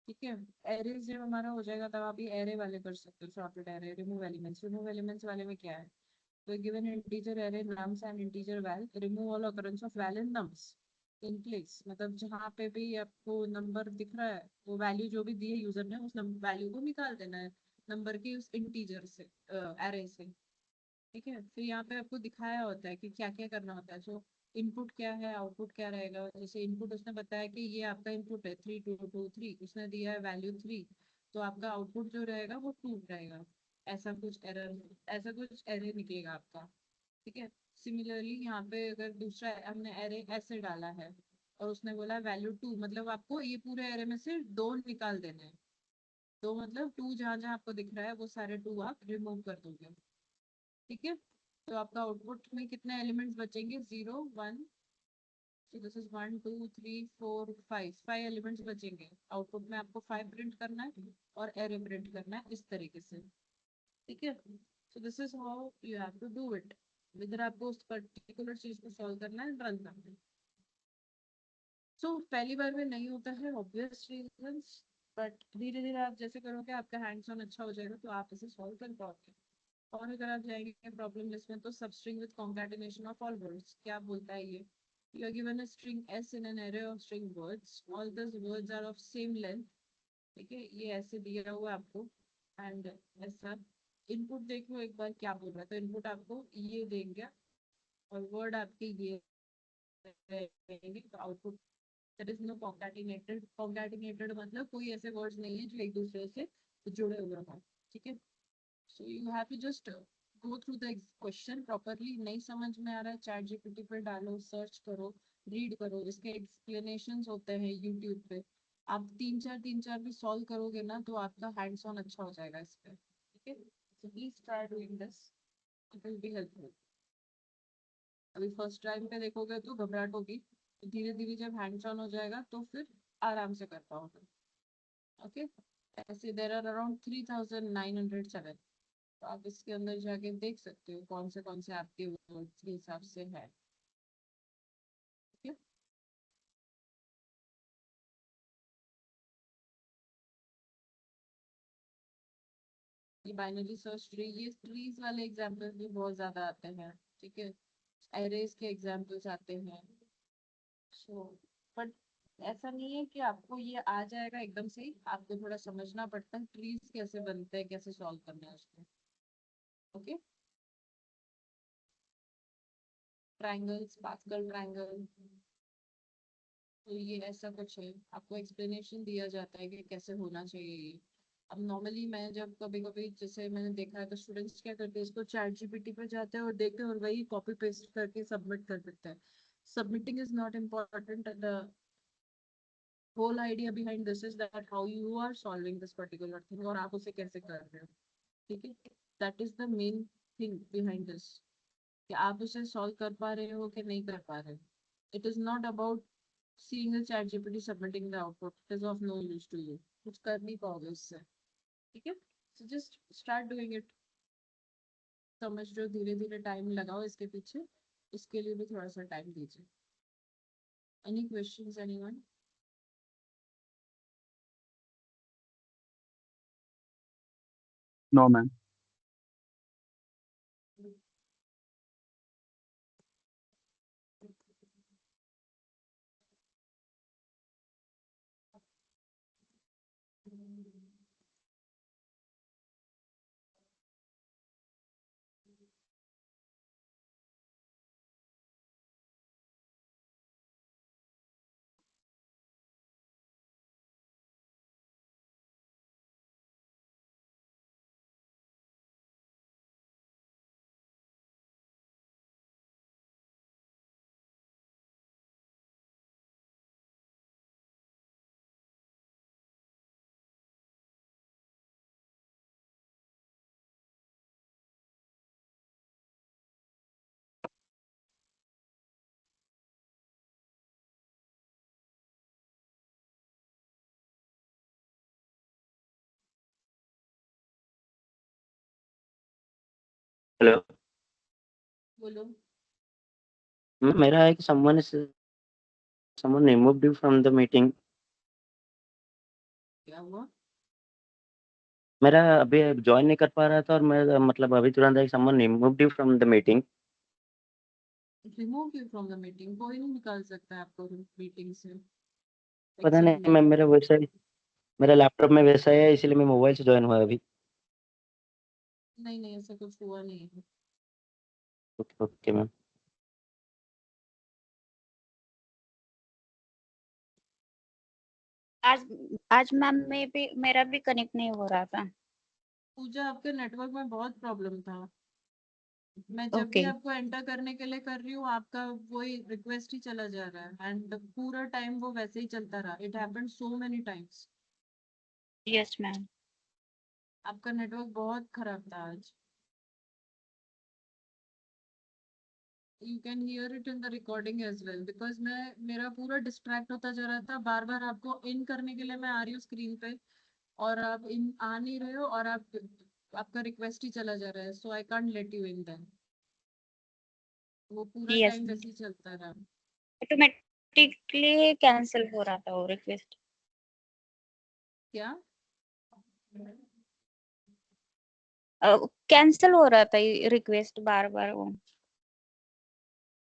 ठीक है, एरे जब हमारा हो जाएगा तब आप ये एरे वाले कर सकते हो, sorted array, remove elements. Remove elements वाले में क्या है? तो given integer array nums and integer val, remove all occurrence of val in nums in place. मतलब जहाँ पे भी आपको नंबर दिख रहा है, वो वैल्यू जो भी दी है यूजर ने, उस वैल्यू को निकाल देना है नंबर की उस इंटीजर से, एरे से। ठीक है, फिर यहाँ पे आपको दिखाया होता है कि क्या क्या करना होता है। सो इनपुट क्या है, आउटपुट क्या रहेगा। जैसे इनपुट उसने बताया कि ये आपका इनपुट है 3223, उसने दिया है वैल्यू 3, तो आपका आउटपुट जो रहेगा वो 2 रहेगा। ऐसा कुछ एरर, ऐसा कुछ एरे निकलेगा आपका। ठीक है, सिमिलरली यहाँ पे अगर दूसरा हमने एरे ऐसे डाला है और उसने बोला वैल्यू 2, मतलब आपको ये पूरे एरे में से 2 निकाल देने हैं। तो मतलब 2 जहाँ जहाँ आपको दिख रहा है वो सारे 2 आप रिमूव कर दोगे। ठीक है, तो आपका आउटपुट में कितने एलिमेंट्स बचेंगे? 0 1 So this is 1 2 3 4 5 एलिमेंट्स बचेंगे। आउटपुट में आपको 5 प्रिंट करना है और एरे प्रिंट करना है इस तरीके से, ठीक है। So this is how you have to do it. इधर आपको उस पर्टिकुलर चीज को सॉल्व करना है, रन करना है। सो पहली बार में नहीं होता है ऑब्वियस रीजंस, बट धीरे धीरे आप जैसे करोगे आपका हैंड्स ऑन अच्छा हो जाएगा तो आप इसे सॉल्व कर पाओगे। और अगर आप जाएंगे प्रॉब्लम लिस्ट में तो substring with concatenation of all words, क्या बोलता है ये? You are given a string s in an array of string words. All those words are of same length. ठीक है, ये ऐसे दिया हुआ है आपको एंड ऐसा। इनपुट देखो एक बार क्या बोल रहा है, तो इनपुट आपको ये देंगे और वर्ड आपके ये रहेंगे, तो output there is no concatenated। concatenated मतलब कोई ऐसे वर्ड्स नहीं है जो एक दूसरे से जुड़े हुए हों, ठीक है। So you have to just go through the question properly. नहीं समझ में आ रहा है चैट जीपीटी पे डालो, सर्च करो, रीड करो, इसके एक्सप्लेनेशंस होते हैं यूट्यूब पे। आप तीन चार भी सॉल्व करोगे ना तो आपका हैंड्स ऑन अच्छा हो जाएगा इस पे, ठीक है। So please try doing this, it will be helpful. अभी फर्स्ट टाइम पे देखोगे तो घबराहट होगी, तो धीरे धीरे जब हैंड्स ऑन हो जाएगा तो फिर आराम से कर पाओगे, ओके। ऐसे देर आर अराउंड 3907, तो आप इसके अंदर जाके देख सकते हो कौन से आपके वर्ड्स के हिसाब से है, ठीक है। ये बाइनरी सर्च ट्री, ये ट्रीज वाले एग्जांपल्स भी बहुत ज्यादा आते हैं, ठीक है। एरेज के एग्जांपल्स आते हैं। सो बट ऐसा नहीं है कि आपको ये आ जाएगा एकदम से ही, आपको थोड़ा समझना पड़ता है ट्रीज कैसे बनते हैं, कैसे सॉल्व करना है उसको, ओके। ट्रायंगल्स, पास्कल ट्रायंगल, तो ये ऐसा कुछ है, आपको एक्सप्लेनेशन दिया जाता है कि कैसे होना चाहिए ये। अब नॉर्मली मैं जब कभी कभी जैसे मैंने देखा है तो स्टूडेंट्स क्या करते हैं, इसको चैट जीपीटी पे जाते हैं और देखते हैं और वही कॉपी पेस्ट करके सबमिट कर देते हैं। Submitting is not important, the whole idea behind this is that how you are solving this particular thing और आप उसे कैसे कर रहे हो, ठीक है। That is the main thing behind this, कि आप उसे सॉल्व कर पा रहे हो कि नहीं कर पा रहे हो। It is not about seeing the chat GPT submitting the output, it is of no use to you, कुछ कर नहीं पाओगे उससे, ठीक है। so just start doing it, समझ लो, धीरे धीरे टाइम लगाओ इसके पीछे, इसके लिए भी थोड़ा सा टाइम दीजिए। any questions anyone? No ma'am. Hello. बोलो। मेरा है कि someone removed you from the meeting। क्या हुआ? मेरा अभी ज्वाइन नहीं कर पा रहा था और मैं मतलब अभी तुरंत एक someone removed you from the meeting। Remove you from the meeting, कोई नहीं निकाल सकता है आपको मीटिंग से पता एक्सेप्ट नहीं, नहीं मैं कर। मेरा वैसा ही मेरा लैपटॉप में वैसा है, इसलिए मैं मोबाइल से ज्वाइन हुआ अभी। नहीं नहीं ऐसा कुछ हुआ नहीं है। Okay ma'am. आज आज मैम में भी मेरा भी कनेक्ट नहीं हो रहा था। पूजा, आपके नेटवर्क में बहुत प्रॉब्लम था। मैं जब भी ओके आपको एंटर करने के लिए कर रही हूँ आपका वही रिक्वेस्ट ही चला जा रहा है एंड पूरा टाइम वो वैसे ही चलता रहा। It happened so many times. Yes ma'am. आपका नेटवर्क बहुत खराब था आज। You can hear it in the recording as well because मेरा पूरा डिस्ट्रैक्ट होता जा रहा था, बार बार आपको इन करने के लिए मैं आ रही हूँ स्क्रीन पे और आप इन आ नहीं रहे हो और आपका रिक्वेस्ट ही चला जा रहा है, so I can't let you in then. वो पूरा यस टाइम मैम, वैसे ही चलता रहा। ऑटोमेटिकली कैंसिल हो रहा था वो रिक्वेस्ट। क्या? कैंसिल हो रहा था रिक्वेस्ट बार बार वो।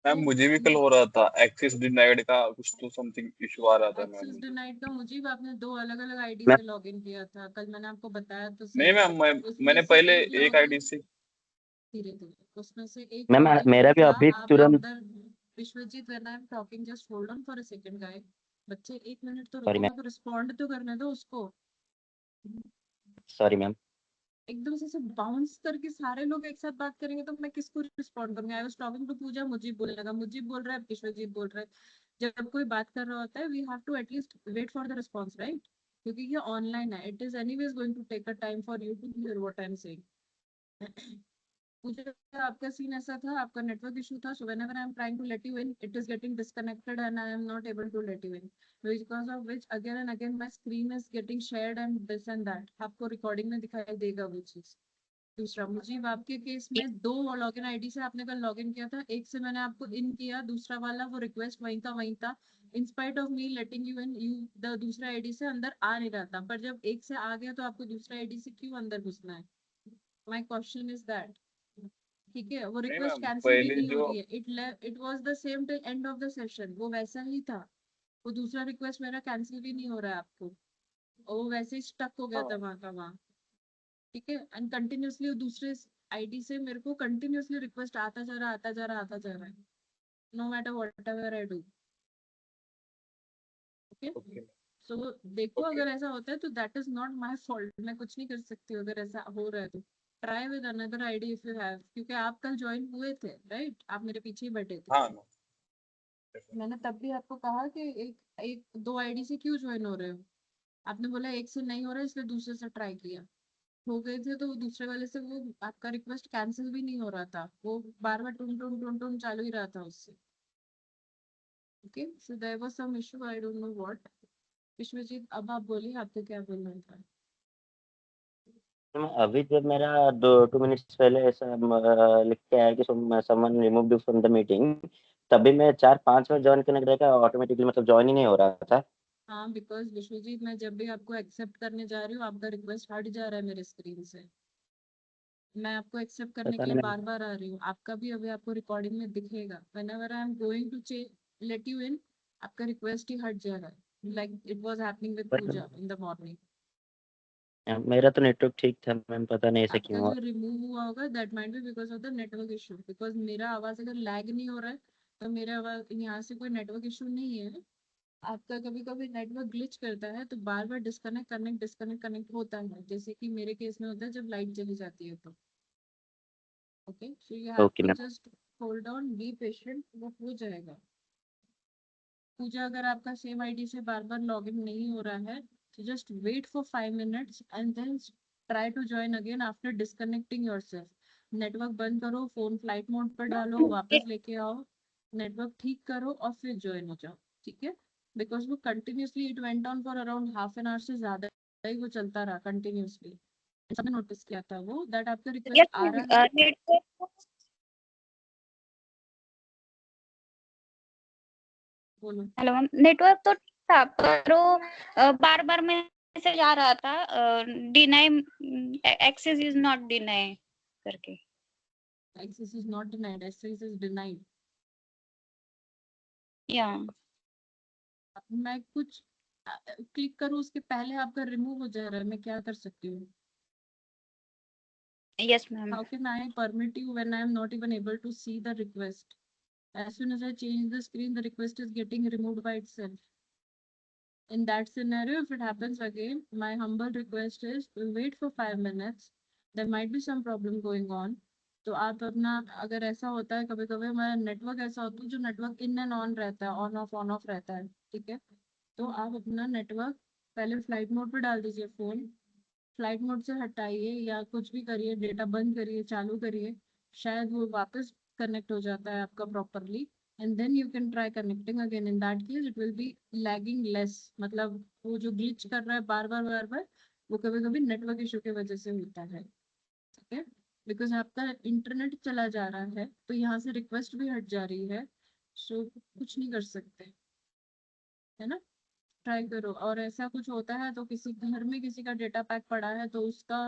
मैम मुझे भी कल हो रहा था, एक्सेस डिनाइड का कुछ तो समथिंग इशू आ रहा था मैम एक्सेस मुझे। डिनाइड का मुझे भी, आपने 2 अलग-अलग आईडी मैं से लॉगिन किया था, कल मैंने आपको बताया तो नहीं सही। मैम, उसमें मैंने से पहले एक एक आईडी लॉगिन से धीरे-धीरे, उसमें से एक मैम लॉगिन मेरा जो भी था अभी आप तुरंत अंदर। Vishwajit, when I am talking just hold on for a second guys. बच्चे 1 मिनट तो सॉरी रुको, मैम, मेरे को रिस्पॉन्ड तो करने दो उसको। Sorry ma'am. एकदम से बाउंस करके सारे लोग एक साथ बात करेंगे तो मैं किसको रिस्पॉन्ड करूंगी? आई वाज टॉकिंग टू पूजा, मुझे बोलने लगा, मुझे बोल रहा है, विश्वजीत बोल रहा है। जब कोई बात कर रहा होता है we have to at least wait for the response, right? क्योंकि ये ऑनलाइन है, it is anyways going to take a time for you to hear what I am saying. मुझे आपका सीन ऐसा था, आपका नेटवर्क इशू था, so whenever I am trying to let you in it is getting disconnected and I am not able to let you in, because of which again and again my screen is getting shared and this and that. आपको recording में दिखाई देगा वो चीज। दूसरा, मुझे आपके case में 2 लॉगिन आईडी से आपने कल लॉगिन किया था, एक से मैंने आपको इन किया, दूसरा वाला वो रिक्वेस्ट वहीं था। In spite of me letting you in, you the दूसरा आईडी से अंदर आ नहीं रहा था, पर जब एक से आ गया तो आपको दूसरा आईडी से क्यों अंदर घुसना है? My question is that. ठीक है, वो नहीं रिक्वेस्ट मैम, कैंसिल भी पहले नहीं हो जो रही है, it was the same till end of the session, वो वैसा ही था। वो दूसरा रिक्वेस्ट मेरा कैंसिल भी नहीं हो रहा है आपको, और वो वैसे ही स्टक हो गया था हाँ वहां का वहां। ठीक है, एंड कंटिन्यूअसली दूसरे आईडी से मेरे को कंटिन्यूअसली रिक्वेस्ट आता जा रहा है, no matter whatever I do. Okay, okay so देखो ओके अगर ऐसा होता है तो that is not my fault, मैं कुछ नहीं कर सकती हूँ अगर ऐसा हो रहा है तो। Try with another ID if you have, क्योंकि आप कल ज्वाइन हुए थे राइट, आप मेरे पीछे ही बैठे थे। हाँ मैम। मैंने तब भी आपको कहा कि एक एक 2 आईडी से क्यों ज्वाइन हो रहे हो? आपने बोला एक से नहीं हो रहा है इसलिए दूसरे से ट्राई किया। हो गए थे तो वो दूसरे वाले से वो आपका रिक्वेस्ट कैंसिल भी नहीं हो रहा था, वो बार बार टून टून टून टून चालू ही रहा था उससे। Okay, so there was some issue, I don't know what. Vishwajit, अब आप बोलिए, आपको क्या बोलना था? मैम, अभी जब मेरा 2 मिनट्स पहले ऐसा लिख के आया कि someone removed you from the meeting, तभी मैं 4-5 बार ज्वाइन करने के रहेगा ऑटोमेटिकली, मतलब ज्वाइन ही नहीं हो रहा था। हाँ, बिकॉज विश्वजीत मैं जब भी आपको एक्सेप्ट करने जा रही हूँ आपका रिक्वेस्ट हट जा रहा है मेरे स्क्रीन से। मैं आपको एक्सेप्ट करने पता के लिए नहीं बार मैम। बार आ रही हूँ, आपका भी अभी आपको रिकॉर्डिंग में दिखेगा, whenever I am going to let you in, आपका रिक्वेस्ट ही हट जा रहा है, like it was happening with पर पूजा in the morning। मेरा तो नेटवर्क ठीक था मैम, पता नहीं ऐसा आपका क्यों हुआ। जो रिमूव हुआ होगा that might be because of the network issue, because मेरा आवाज अगर लैग नहीं हो रहा है तो मेरा आवाज यहाँ से कोई नेटवर्क इशू नहीं है। आपका कभी कभी नेटवर्क ग्लिच करता है तो बार बार डिस्कनेक्ट कनेक्ट होता है, जैसे कि मेरे केस में होता है जब लाइट चली जाती है तो। Okay, so you have okay to ma'am. Just hold on, be patient, वो हो जाएगा। पूजा, अगर आपका सेम आईडी से बार बार लॉगिन नहीं हो रहा है तो just wait for 5 minutes and then try to join again after disconnecting yourself. Network बंद करो, फोन फ्लाइट मोड पर डालो, वापस लेके आओ, नेटवर्क ठीक करो और फिर ज्वाइन हो जाओ। ठीक है, बिकॉज वो continuously it went on for around half an hour से ज्यादा ही वो चलता रहा कंटिन्यूसली। सबने नोटिस किया था वो दैट आपका रिक्वेस्ट यस आ मैम, रहा है। नेटवर्क बोलो। हेलो मैम, नेटवर्क तो ठीक था पर वो बार बार मैसेज आ रहा था, deny access is not deny करके। Access is not denied, access is denied. या मैं कुछ क्लिक करूँ उसके पहले आपका रिमूव हो जा रहा है, मैं क्या कर सकती हूँ? Yes ma'am, How can I permit you when I am not even able to see the request? As soon as I change the screen, the request is getting removed by itself. In that scenario, if it happens again, my humble request is to wait for 5 minutes. There might be some problem going on. तो आप अपना, अगर ऐसा होता है कभी कभी हमारा नेटवर्क ऐसा होता है जो नेटवर्क इन एंड ऑन रहता है, ऑन ऑफ रहता है, ठीक है? तो आप अपना नेटवर्क पहले फ्लाइट मोड पे डाल दीजिए, फोन फ्लाइट मोड से हटाइए या कुछ भी करिए, डेटा बंद करिए, चालू करिए, शायद वो वापस कनेक्ट हो जाता है आपका properly, and then you can try connecting again, in that case it will be lagging less, मतलब वो जो ग्लिच कर रहा है बार बार वो कभी कभी नेटवर्क इशू की वजह से होता है, ठीक है, बिकॉज आपका इंटरनेट चला जा रहा है तो यहाँ से रिक्वेस्ट भी हट जा रही है, सो कुछ नहीं कर सकते, है ना। ट्राई करो, और ऐसा कुछ होता है तो किसी घर में किसी का डेटा पैक पड़ा है तो उसका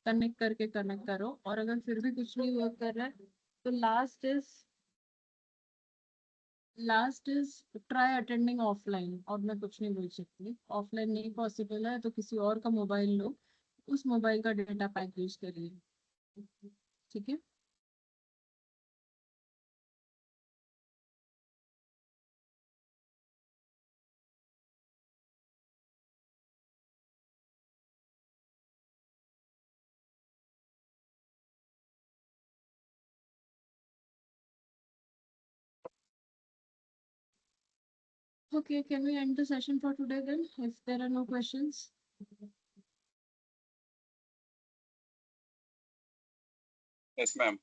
कनेक्ट करके कनेक्ट करो, और अगर फिर भी कुछ नहीं वर्क कर रहा है तो last is try attending offline, और मैं कुछ नहीं बोल सकती, ऑफलाइन नहीं पॉसिबल है तो किसी और का मोबाइल लो, उस मोबाइल का डेटा पैक यूज करिए, ठीक है। Okay, can we end the session for today then, if there are no questions? Yes, ma'am.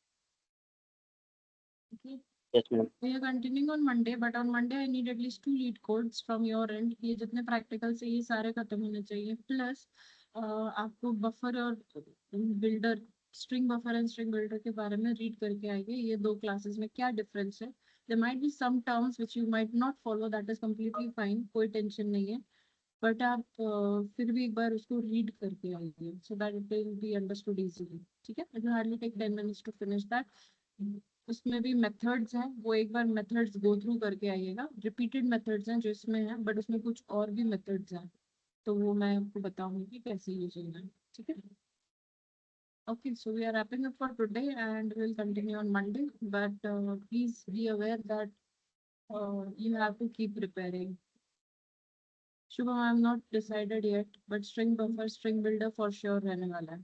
Okay. Yes ma'am. We are continuing on Monday, but on Monday I need at least 2 lead codes from your end. ये जितने practical से ये सारे खत्म होने चाहिए, plus आपको buffer और builder, string buffer and string builder के बारे में रीड करके आइए, ये 2 क्लासेस में क्या डिफरेंस है। There might be some terms which you might not follow, that is completely fine, कोई टेंशन नहीं है, बट आप फिर भी एक बार उसको रीड करके आइए, so that it will be understood easily, ठीक है। It will hardly take 10 minutes to finish that. उसमें भी मेथड्स हैं, वो एक बार मेथड्स गो थ्रू करके आइएगा, रिपीटेड मेथड्स हैं जो इसमें हैं, बट उसमें कुछ और भी मेथड्स हैं, तो वो मैं आपको बताऊंगी कि कैसे यूज होना है, ठीक है। Okay, so we are wrapping up for today and we'll continue on Monday, but please be aware that you have to keep preparing. Shubham, I am not decided yet, but string buffer, string builder for sure रहने वाला है,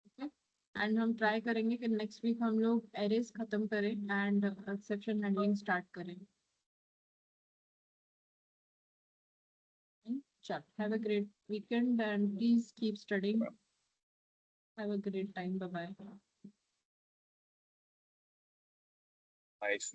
okay? And हम try करेंगे कि next week हम लोग arrays खत्म करें and exception handling start करें। चल, have a great weekend and please keep studying. Have a great time. Bye bye. Nice.